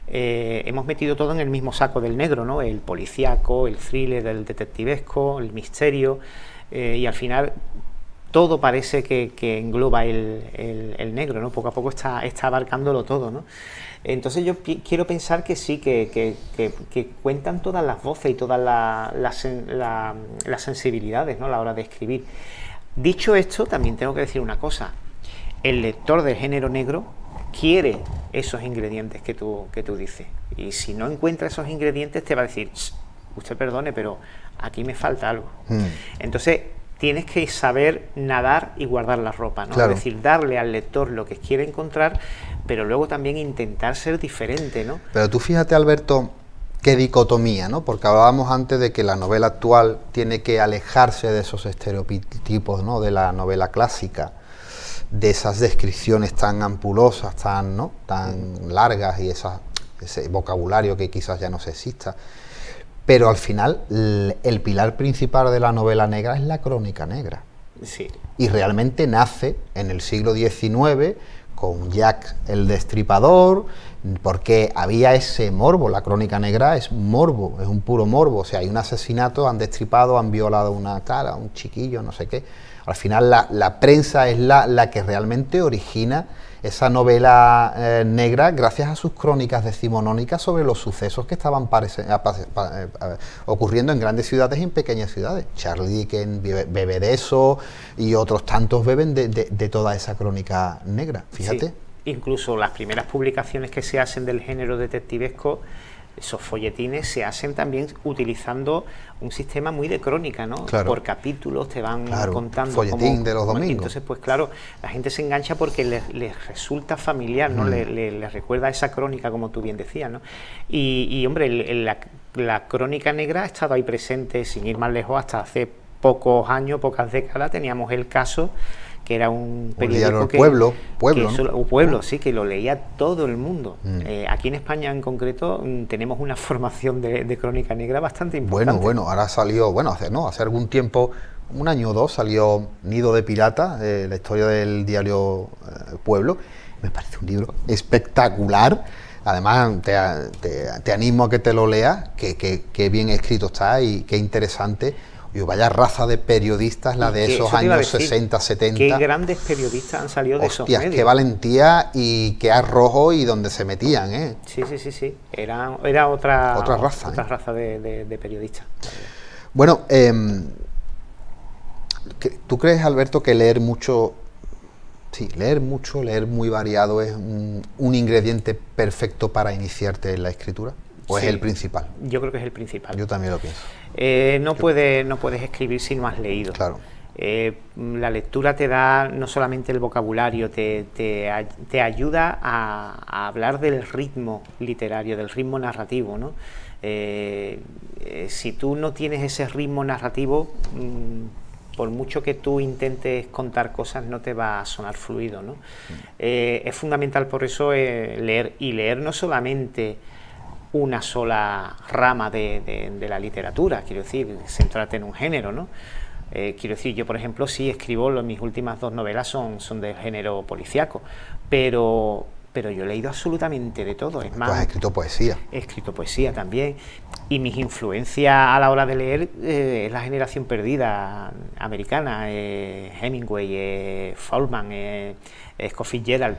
Hemos metido todo en el mismo saco del negro, ¿no? El policíaco, el thriller, el detectivesco, el misterio, y al final todo parece que engloba el negro, ¿no? Poco a poco está abarcándolo todo, ¿no? Entonces yo quiero pensar que sí, que cuentan todas las voces y todas las sensibilidades, ¿no? A la hora de escribir. Dicho esto, también tengo que decir una cosa: el lector del género negro quiere esos ingredientes que tú dices, y si no encuentra esos ingredientes te va a decir, usted perdone, pero aquí me falta algo. Entonces tienes que saber nadar y guardar la ropa, ¿no? Claro. Es decir, darle al lector lo que quiere encontrar, pero luego también intentar ser diferente, ¿no? Pero tú fíjate, Alberto, qué dicotomía, ¿no? Porque hablábamos antes de que la novela actual tiene que alejarse de esos estereotipos, ¿no? De la novela clásica, de esas descripciones tan ampulosas, tan largas, y ese vocabulario que quizás ya no se exista. Pero al final el pilar principal de la novela negra es la crónica negra. Sí. Y realmente nace en el siglo XIX con Jack el Destripador, porque había ese morbo. La crónica negra es morbo, es un puro morbo. O sea, hay un asesinato, han destripado, han violado una cara, un chiquillo, no sé qué. Al final la prensa es la que realmente origina esa novela negra, gracias a sus crónicas decimonónicas sobre los sucesos que estaban ocurriendo en grandes ciudades y en pequeñas ciudades. Charles Dickens bebe de eso, y otros tantos beben de toda esa crónica negra, fíjate. Sí. Incluso las primeras publicaciones que se hacen del género detectivesco, esos folletines se hacen también utilizando un sistema muy de crónica, ¿no? Claro. Por capítulos te van contando. Folletín de los domingos. Entonces, pues claro, la gente se engancha porque les resulta familiar, ¿no? Les recuerda esa crónica, como tú bien decías, ¿no? Y hombre, la crónica negra ha estado ahí presente, sin ir más lejos, hasta hace pocos años, pocas décadas. Teníamos el Caso, que era un periódico Pueblo, sí, que lo leía todo el mundo. Aquí en España en concreto tenemos una formación de crónica negra bastante importante. Bueno, ahora salió, hace algún tiempo, un año o dos, salió Nido de Pirata, la historia del diario Pueblo. Me parece un libro espectacular. Además, te animo a que te lo leas, que bien escrito está y qué interesante. Y vaya raza de periodistas, la de esos años 60, 70. Qué grandes periodistas han salido de esos medios. Qué valentía y qué arrojo, y donde se metían, ¿eh? Sí. Era otra raza. Otra raza de periodistas. Bueno, ¿tú crees, Alberto, que leer mucho, leer muy variado es un ingrediente perfecto para iniciarte en la escritura? ¿O es el principal? Yo creo que es el principal. Yo también lo pienso. No puedes escribir si no has leído. Claro. La lectura te da no solamente el vocabulario, te ayuda a hablar del ritmo literario, del ritmo narrativo, ¿no? Si tú no tienes ese ritmo narrativo, por mucho que tú intentes contar cosas, no te va a sonar fluido, ¿no? Es fundamental por eso leer, y leer no solamente una sola rama de la literatura, quiero decir, centrarte en un género, ¿no? Quiero decir, yo por ejemplo sí escribo, mis últimas 2 novelas son del género policíaco, pero yo he leído absolutamente de todo. Es más, tú has escrito poesía. He escrito poesía también, y mis influencias a la hora de leer es la generación perdida americana, Hemingway, Faulkner, Scott Fitzgerald.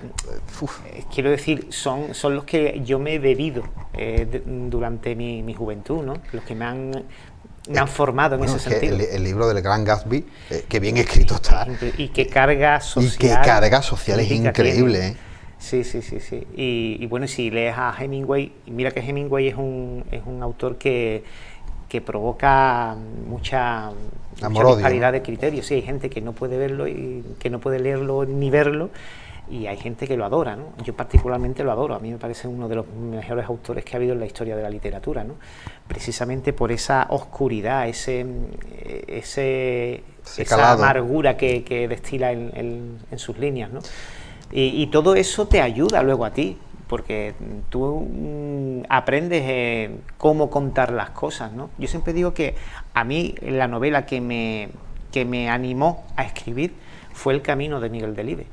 Quiero decir, son los que yo me he bebido durante mi juventud, ¿no? Los que me han formado en ese sentido. El libro del Gran Gatsby, que bien escrito está. Y qué carga social. Y qué carga social es increíble, ¿eh? Sí. Y bueno, si lees a Hemingway, mira que Hemingway es un autor que provoca mucha disparidad de criterios. Sí, hay gente que no puede verlo y que no puede leerlo ni verlo, y hay gente que lo adora, ¿no? Yo particularmente lo adoro, a mí me parece uno de los mejores autores que ha habido en la historia de la literatura, ¿no? Precisamente por esa oscuridad, esa amargura que destila en sus líneas, ¿no? Y todo eso te ayuda luego a ti, porque tú aprendes cómo contar las cosas, ¿no? Yo siempre digo que a mí la novela que me animó a escribir fue El camino de Miguel Delibes.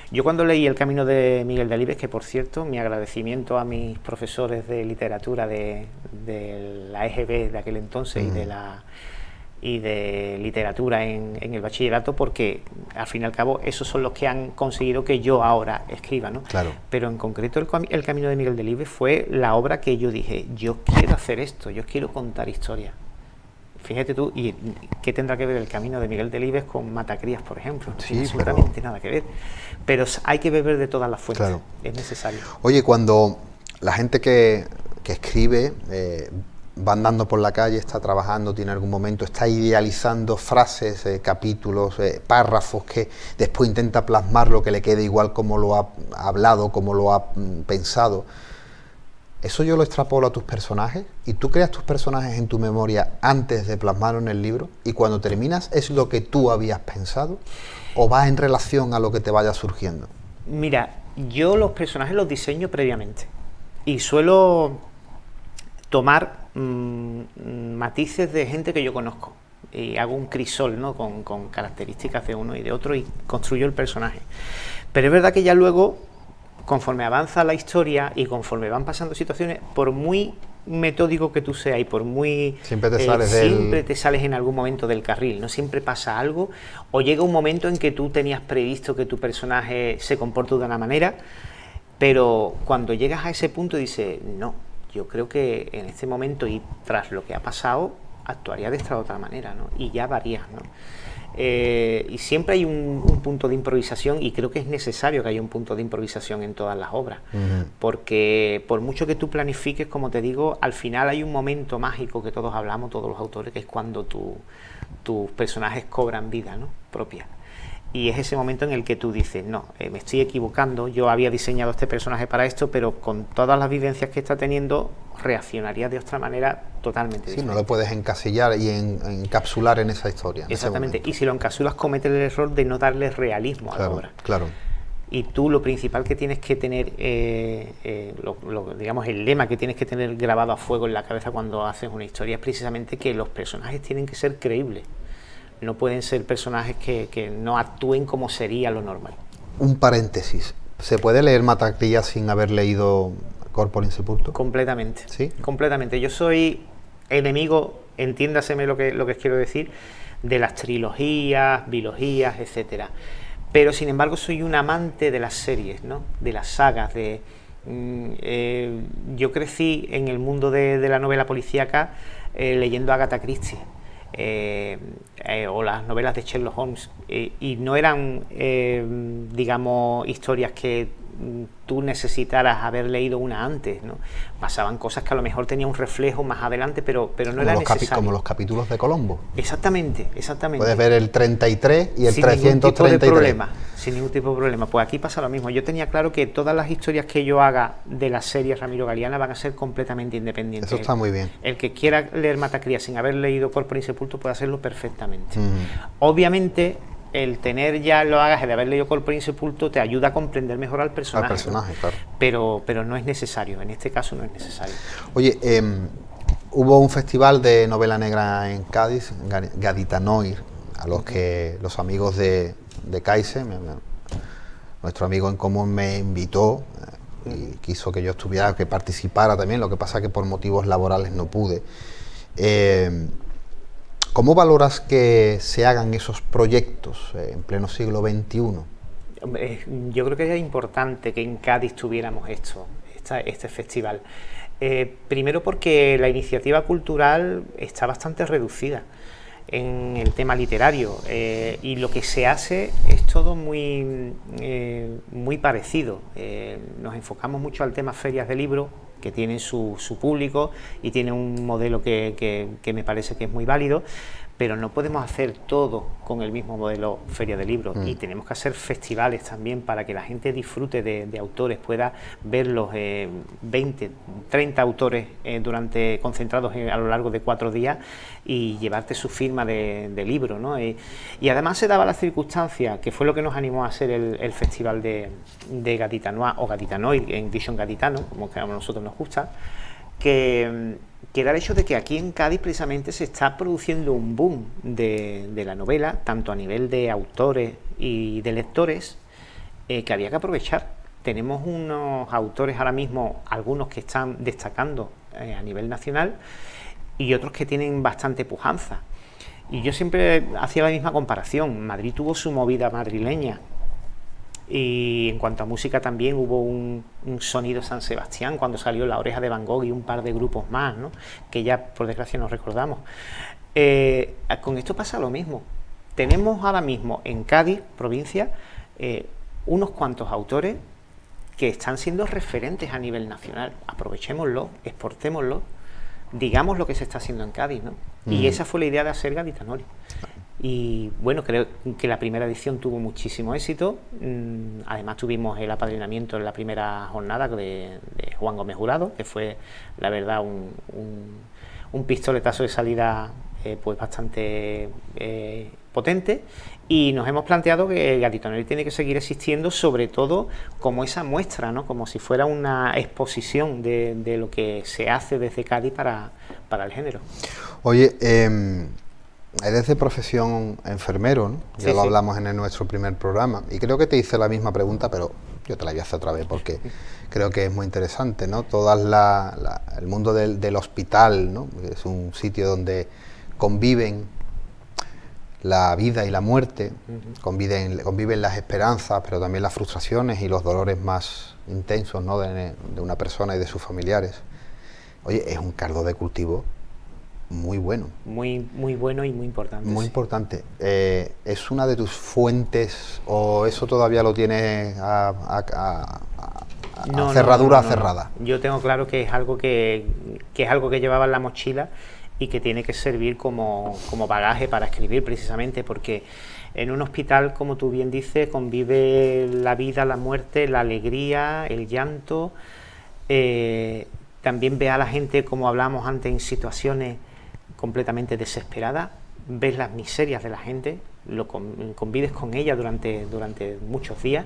Yo cuando leí El camino de Miguel Delibes, que por cierto, mi agradecimiento a mis profesores de literatura de la EGB de aquel entonces y de literatura en el bachillerato, porque al fin y al cabo esos son los que han conseguido que yo ahora escriba, ¿no? Claro. Pero en concreto el camino de Miguel Delibes fue la obra que yo dije, yo quiero hacer esto, yo quiero contar historias. Fíjate tú, ¿y qué tendrá que ver El camino de Miguel Delibes con Matacrías, por ejemplo? No tiene absolutamente nada que ver. Pero hay que beber de todas las fuentes, claro. Es necesario. Oye, cuando la gente que escribe va andando por la calle, está trabajando, tiene algún momento, está idealizando frases, capítulos, párrafos, que después intenta plasmar lo que le quede igual como lo ha hablado, como lo ha pensado. ¿Eso yo lo extrapolo a tus personajes? ¿Y tú creas tus personajes en tu memoria antes de plasmarlo en el libro? ¿Y cuando terminas es lo que tú habías pensado? ¿O va en relación a lo que te vaya surgiendo? Mira, yo los personajes los diseño previamente. Y suelo tomar matices de gente que yo conozco. Y hago un crisol, ¿no? con características de uno y de otro, y construyo el personaje. Pero es verdad que ya luego, conforme avanza la historia y conforme van pasando situaciones, por muy metódico que tú seas y por muy... Siempre te sales en algún momento del carril, ¿no? Siempre pasa algo, o llega un momento en que tú tenías previsto que tu personaje se comporte de una manera, pero cuando llegas a ese punto dices, no, yo creo que en este momento y tras lo que ha pasado, actuaría de esta otra manera, ¿no? Y ya varías, ¿no? Y siempre hay un punto de improvisación, y creo que es necesario que haya un punto de improvisación en todas las obras, porque por mucho que tú planifiques, como te digo, al final hay un momento mágico que todos hablamos, todos los autores, que es cuando tus personajes cobran vida, ¿no? propia. Y es ese momento en el que tú dices, no, me estoy equivocando, yo había diseñado este personaje para esto, pero con todas las vivencias que está teniendo, reaccionaría de otra manera totalmente diferente. Sí, no lo puedes encasillar y encapsular en esa historia. Exactamente, y si lo encapsulas, cometes el error de no darle realismo a la obra. Claro. Y tú lo principal que tienes que tener, digamos, el lema que tienes que tener grabado a fuego en la cabeza cuando haces una historia es precisamente que los personajes tienen que ser creíbles. No pueden ser personajes que no actúen como sería lo normal. Un paréntesis. ¿Se puede leer Matacrías sin haber leído Corpore Insepulto? Completamente. ¿Sí? Completamente. Yo soy enemigo, entiéndaseme lo que quiero decir, de las trilogías, bilogías, etcétera. Pero sin embargo soy un amante de las series, ¿no? De las sagas. Yo crecí en el mundo de la novela policíaca leyendo a Agatha Christie. O las novelas de Sherlock Holmes, y no eran digamos historias que tú necesitaras haber leído una antes, ¿no? Pasaban cosas que a lo mejor tenía un reflejo más adelante, pero no era necesario. Como los capítulos de Colombo. Exactamente, exactamente. Puedes ver el 33 y el sin 333. Ningún tipo de problema, sin ningún tipo de problema. Pues aquí pasa lo mismo. Yo tenía claro que todas las historias que yo haga de la serie Ramiro Galiana van a ser completamente independientes. Eso está muy bien. El que quiera leer Matacría sin haber leído Corpora Insepulto puede hacerlo perfectamente. Obviamente, el tener ya el bagaje de haber leído Corpora Insepulto te ayuda a comprender mejor al personaje. Claro. Pero no es necesario, en este caso no es necesario. Oye, hubo un festival de novela negra en Cádiz, Gaditanoir, a los que los amigos de Kaise, nuestro amigo en común, me invitó y quiso que yo estuviera, que participara también, lo que pasa que por motivos laborales no pude. ¿Cómo valoras que se hagan esos proyectos en pleno siglo XXI? Yo creo que es importante que en Cádiz tuviéramos este festival. Primero porque la iniciativa cultural está bastante reducida en el tema literario y lo que se hace es todo muy parecido. Nos enfocamos mucho al tema ferias de libros, que tienen su público y tiene un modelo que me parece que es muy válido, pero no podemos hacer todo con el mismo modelo feria de libros y tenemos que hacer festivales también para que la gente disfrute de autores, pueda ver los 20, 30 autores concentrados a lo largo de 4 días y llevarte su firma de libro, ¿no? Y además se daba la circunstancia, que fue lo que nos animó a hacer el festival de Gaditanois o Gaditanoir, en Vision Gaditano, como que a nosotros nos gusta, que era el hecho de que aquí en Cádiz precisamente se está produciendo un boom de la novela, tanto a nivel de autores y de lectores, que había que aprovechar. Tenemos unos autores ahora mismo, algunos que están destacando a nivel nacional y otros que tienen bastante pujanza. Y yo siempre hacía la misma comparación. Madrid tuvo su movida madrileña, y en cuanto a música también hubo un sonido San Sebastián cuando salió La Oreja de Van Gogh y un par de grupos más, ¿no? Que ya por desgracia nos recordamos. Con esto pasa lo mismo. Tenemos ahora mismo en Cádiz, provincia, unos cuantos autores que están siendo referentes a nivel nacional. Aprovechémoslo, exportémoslo, digamos lo que se está haciendo en Cádiz, ¿no? Y esa fue la idea de hacer Gaditanoir. Y bueno, creo que la primera edición tuvo muchísimo éxito. Además tuvimos el apadrinamiento en la primera jornada de Juan Gómez Jurado, que fue la verdad un pistoletazo de salida pues bastante potente, y nos hemos planteado que Gaditanoir tiene que seguir existiendo, sobre todo como esa muestra, ¿no? Como si fuera una exposición de lo que se hace desde Cádiz para el género. Oye, eres de profesión enfermero, ¿no? Ya lo hablamos en nuestro primer programa, y creo que te hice la misma pregunta, pero yo te la voy a hacer otra vez porque creo que es muy interesante, ¿no? El mundo del hospital, ¿no? Es un sitio donde conviven la vida y la muerte, conviven las esperanzas, pero también las frustraciones y los dolores más intensos, ¿no? de una persona y de sus familiares. Oye, es un caldo de cultivo muy bueno. Muy bueno y muy importante. Muy importante. ¿Es una de tus fuentes o eso todavía lo tienes cerradura cerrada? Yo tengo claro que es algo que llevaba en la mochila y que tiene que servir como bagaje para escribir, precisamente porque en un hospital, como tú bien dices, convive la vida, la muerte, la alegría, el llanto. También ve a la gente, como hablamos antes, en situaciones completamente desesperada, ves las miserias de la gente, convives con ella durante muchos días,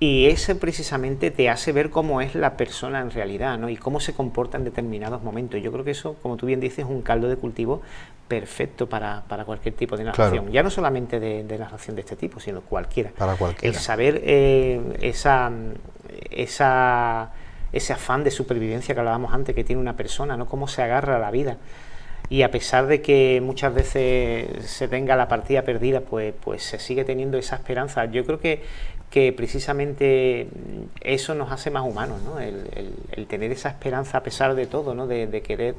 y ese precisamente te hace ver cómo es la persona en realidad, ¿no? Y cómo se comporta en determinados momentos. Yo creo que eso, como tú bien dices, es un caldo de cultivo perfecto para cualquier tipo de narración. Claro. Ya no solamente de narración de este tipo, sino cualquiera. Para cualquiera. El saber ese afán de supervivencia que hablábamos antes que tiene una persona, ¿no? Cómo se agarra a la vida. Y a pesar de que muchas veces se tenga la partida perdida, pues se sigue teniendo esa esperanza. Yo creo que precisamente eso nos hace más humanos, ¿no? El tener esa esperanza a pesar de todo, ¿no? De querer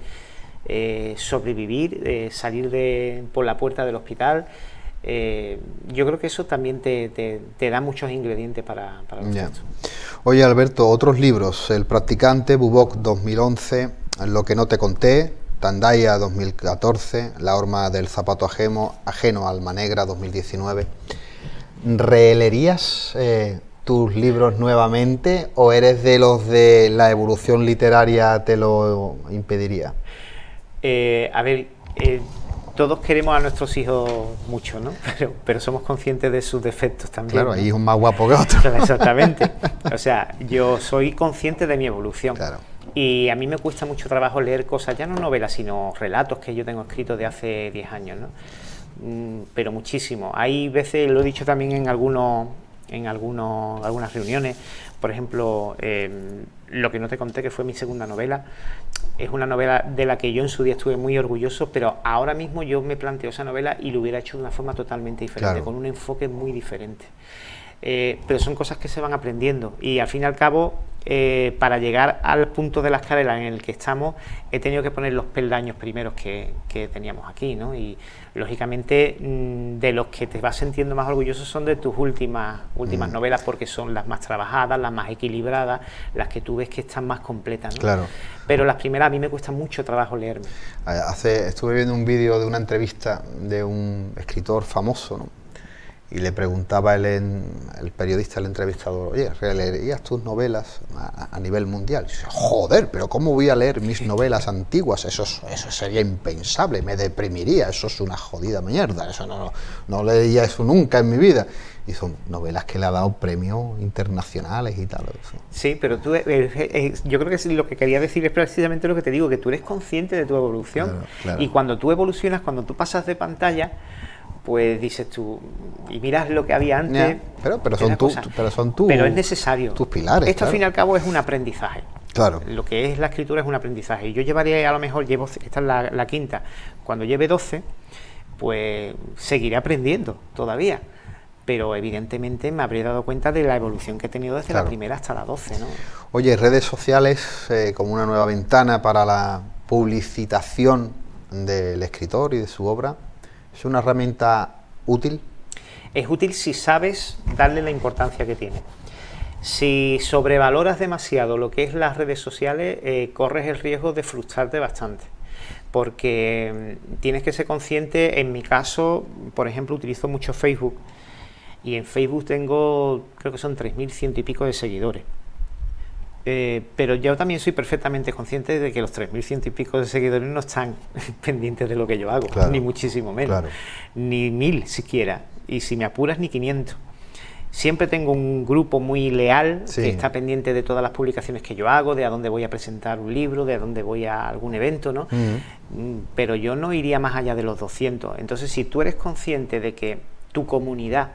sobrevivir, salir por la puerta del hospital, Yo creo que eso también te da muchos ingredientes para los textos. Oye, Alberto, otros libros: El practicante, Bubok 2011, Lo que no te conté, Tandaya 2014, La horma del zapato ajeno, Alma Negra 2019. ¿Releerías tus libros nuevamente o eres de los de la evolución literaria te lo impediría? A ver, todos queremos a nuestros hijos mucho, ¿no? Pero somos conscientes de sus defectos también. Claro, ¿no? hay hijos más guapos que otros. Exactamente. O sea, yo soy consciente de mi evolución. Claro. Y a mí me cuesta mucho trabajo leer cosas, ya no novelas, sino relatos que yo tengo escritos de hace 10 años, ¿no? Pero muchísimo. Hay veces, lo he dicho también en algunas reuniones, por ejemplo, Lo que no te conté, que fue mi segunda novela, es una novela de la que yo en su día estuve muy orgulloso, pero ahora mismo yo me planteo esa novela y lo hubiera hecho de una forma totalmente diferente, claro, con un enfoque muy diferente. Pero son cosas que se van aprendiendo y al fin y al cabo, para llegar al punto de la escalera en el que estamos, he tenido que poner los peldaños primeros que teníamos aquí, ¿no? Y lógicamente de los que te vas sintiendo más orgulloso son de tus últimas novelas, porque son las más trabajadas, las más equilibradas, las que tú ves que están más completas, ¿no? Claro. Pero las primeras a mí me cuesta mucho trabajo leerme. Estuve viendo un vídeo de una entrevista de un escritor famoso, ¿no? Y le preguntaba el periodista, el entrevistador: oye, ¿releerías tus novelas a nivel mundial? Y dice: joder, pero ¿cómo voy a leer mis novelas antiguas? Eso sería impensable, me deprimiría, eso es una jodida mierda, eso no leería eso nunca en mi vida. Y son novelas que le ha dado premios internacionales y tal. Eso. Sí, pero tú, yo creo que lo que quería decir es precisamente lo que te digo, que tú eres consciente de tu evolución. Claro, claro. Y cuando tú evolucionas, cuando tú pasas de pantalla, pues dices tú, y miras lo que había antes. Pero es necesario. Tus pilares. Esto, claro, al fin y al cabo es un aprendizaje. Claro. Lo que es la escritura es un aprendizaje. Y yo llevaré, a lo mejor, esta es la quinta, cuando lleve 12, pues seguiré aprendiendo todavía. Pero evidentemente me habré dado cuenta de la evolución que he tenido desde, claro, la primera hasta la 12, ¿no? Oye, redes sociales como una nueva ventana para la publicitación del escritor y de su obra. ¿Es una herramienta útil? Es útil si sabes darle la importancia que tiene. Si sobrevaloras demasiado lo que es las redes sociales, corres el riesgo de frustrarte bastante. Porque tienes que ser consciente. En mi caso, por ejemplo, utilizo mucho Facebook. Y en Facebook tengo, creo que son 3.100 y pico de seguidores. Pero yo también soy perfectamente consciente de que los 3.100 y pico de seguidores no están pendientes de lo que yo hago, claro, ni muchísimo menos, claro, ni 1.000 siquiera, y si me apuras ni 500. Siempre tengo un grupo muy leal, sí, que está pendiente de todas las publicaciones que yo hago, de a dónde voy a presentar un libro, de a dónde voy a algún evento, ¿no? Pero yo no iría más allá de los 200. Entonces, si tú eres consciente de que tu comunidad,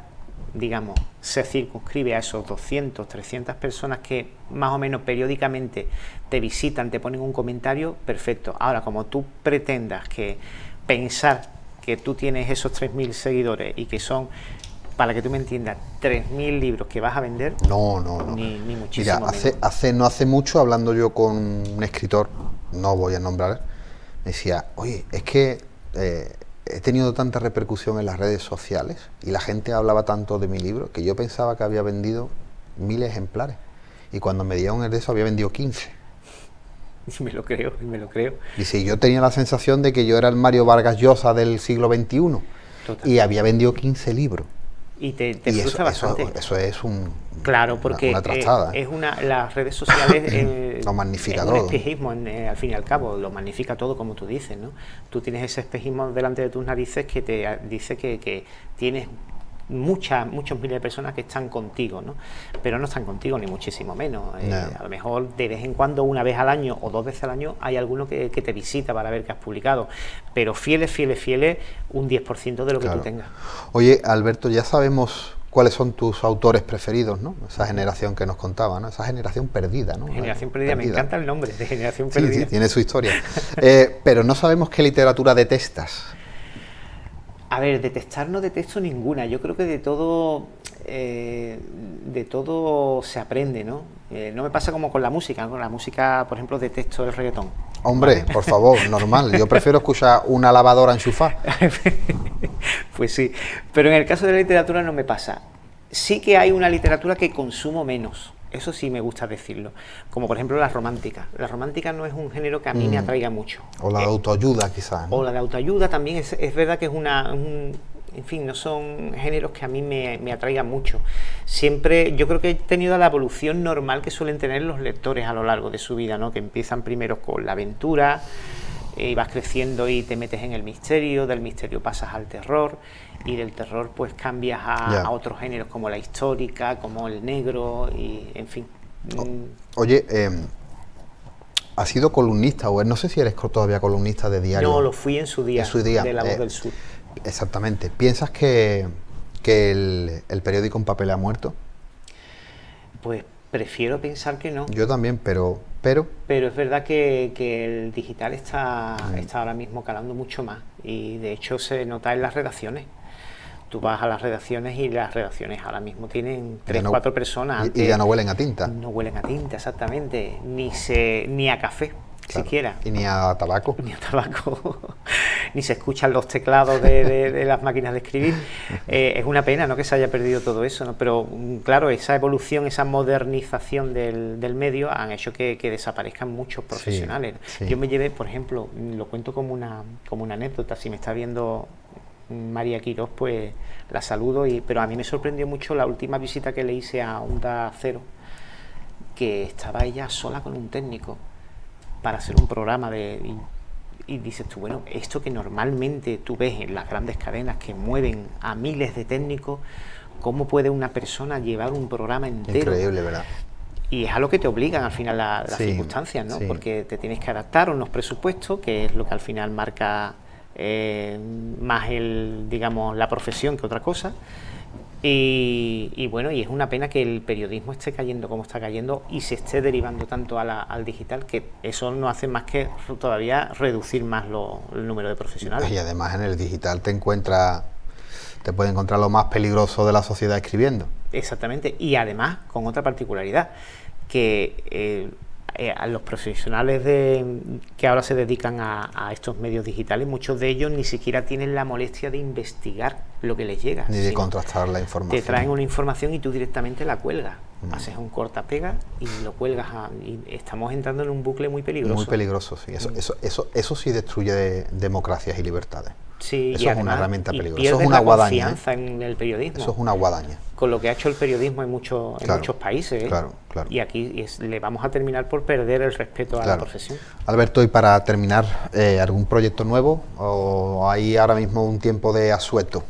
digamos, se circunscribe a esos 200, 300 personas que más o menos periódicamente te visitan, te ponen un comentario, perfecto. Ahora, como tú pretendas pensar que tú tienes esos 3.000 seguidores y que son, para que tú me entiendas, 3.000 libros que vas a vender, no. Ni muchísimo menos. Mira, no hace mucho, hablando yo con un escritor, no voy a nombrar, me decía: oye, es que he tenido tanta repercusión en las redes sociales y la gente hablaba tanto de mi libro que yo pensaba que había vendido 1.000 ejemplares, y cuando me dieron el de eso había vendido 15. Me lo creo. Dice: yo tenía la sensación de que yo era el Mario Vargas Llosa del siglo XXI. Total. Y había vendido 15 libros. Y te frustra bastante. Eso es claro, porque una trastada. Las redes sociales lo magnifica es todo. Un espejismo, al fin y al cabo, lo magnifica todo, como tú dices, ¿no? Tú tienes ese espejismo delante de tus narices que te dice que tienes muchos miles de personas que están contigo, ¿no? Pero no están contigo ni muchísimo menos. A lo mejor de vez en cuando, una vez al año o 2 veces al año, hay alguno que te visita para ver que has publicado, pero fieles, un 10% de lo que, claro, tú tengas. Oye, Alberto, ya sabemos cuáles son tus autores preferidos, ¿no? Esa generación que nos contaba, ¿no? Esa generación perdida, ¿no? Generación perdida, me encanta el nombre de generación perdida. Sí, tiene su historia. Pero no sabemos qué literatura detestas. A ver, detestar no detesto ninguna. Yo creo que de todo se aprende, ¿no? No me pasa como con la música. Con la música, por ejemplo, detesto el reggaetón. Hombre, ¿vale? por favor, normal. Yo prefiero escuchar una lavadora enchufada. Pues sí, pero en el caso de la literatura no me pasa. Sí que hay una literatura que consumo menos, eso sí me gusta decirlo, como por ejemplo la romántica. La romántica no es un género que a mí me atraiga mucho. O la de autoayuda, quizás, ¿no? O la de autoayuda también, es verdad que es en fin, no son géneros que a mí me atraigan mucho. Siempre, yo creo que he tenido la evolución normal que suelen tener los lectores a lo largo de su vida, ¿no? Que empiezan primero con la aventura, y vas creciendo y te metes en el misterio, del misterio pasas al terror, y del terror pues cambias a otros géneros como la histórica, como el negro, y en fin. Oye, ¿has sido columnista o no sé si eres todavía columnista de diario? No, lo fui en su día, de La Voz del Sur. Exactamente. ¿Piensas que el periódico en papel ha muerto? Pues prefiero pensar que no. Yo también, pero es verdad que el digital está ahora mismo calando mucho más, y de hecho se nota en las redacciones. Tú vas a las redacciones y las redacciones ahora mismo tienen 3 o 4 personas. Y ya no huelen a tinta. No huelen a tinta, exactamente. Ni a café, claro, siquiera. Y ni a tabaco. Ni a tabaco. Ni se escuchan los teclados de las máquinas de escribir. Es una pena, ¿no?, que se haya perdido todo eso, ¿no? Pero claro, esa evolución, esa modernización del medio han hecho que desaparezcan muchos profesionales. Sí. Yo me llevé, por ejemplo, lo cuento como una anécdota, si me está viendo María Quirós, pues la saludo, pero a mí me sorprendió mucho la última visita que le hice a Onda Cero, que estaba ella sola con un técnico para hacer un programa y dices tú, bueno, esto que normalmente tú ves en las grandes cadenas que mueven a miles de técnicos, ¿cómo puede una persona llevar un programa entero? Increíble, ¿verdad? Y es a lo que te obligan al final las circunstancias, ¿no? Porque te tienes que adaptar a unos presupuestos, que es lo que al final marca más digamos, la profesión que otra cosa. Y bueno, y es una pena que el periodismo esté cayendo como está cayendo y se esté derivando tanto al digital, que eso no hace más que todavía reducir más el número de profesionales. Y además en el digital te puede encontrar lo más peligroso de la sociedad escribiendo. Exactamente, y además con otra particularidad, que a los profesionales que ahora se dedican a estos medios digitales, muchos de ellos ni siquiera tienen la molestia de investigar lo que les llega. Ni de contrastar la información. Te traen una información y tú directamente la cuelgas. Haces un corta-pega y lo cuelgas. Y estamos entrando en un bucle muy peligroso. Muy peligroso, sí. Eso sí destruye democracias y libertades. Sí, eso y es además, una herramienta peligrosa. Eso es una guadaña. Confianza en el periodismo. Eso es una guadaña. Con lo que ha hecho el periodismo en muchos países. Claro. Y aquí le vamos a terminar por perder el respeto a la profesión. Alberto, y para terminar, ¿algún proyecto nuevo o hay ahora mismo un tiempo de asueto?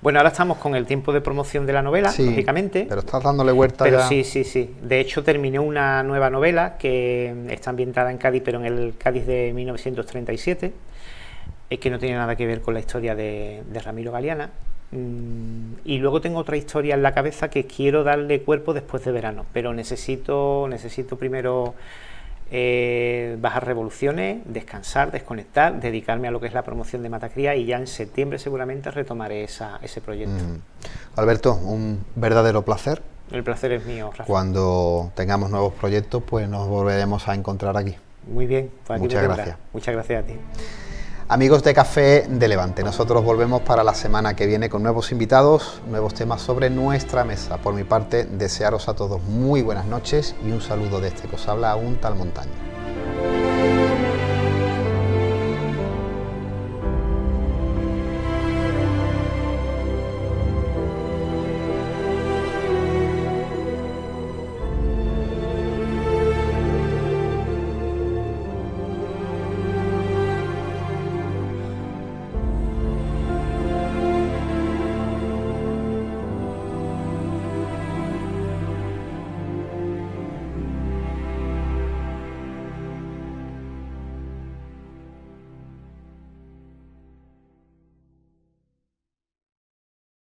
Bueno, ahora estamos con el tiempo de promoción de la novela, lógicamente. Pero estás dándole vuelta ya. Sí. De hecho, terminé una nueva novela que está ambientada en Cádiz, pero en el Cádiz de 1937, que no tiene nada que ver con la historia de Ramiro Galeana. Y luego tengo otra historia en la cabeza que quiero darle cuerpo después de verano, pero necesito primero bajar revoluciones, descansar, desconectar, dedicarme a lo que es la promoción de Matacría, y ya en septiembre seguramente retomaré ese proyecto. Alberto, un verdadero placer. El placer es mío, Rafa. Cuando tengamos nuevos proyectos, pues nos volveremos a encontrar aquí. Muy bien, pues aquí muchas gracias. Muchas gracias a ti. Amigos de Café de Levante, nosotros volvemos para la semana que viene con nuevos invitados, nuevos temas sobre nuestra mesa. Por mi parte, desearos a todos muy buenas noches y un saludo de este que os habla un tal Montaño.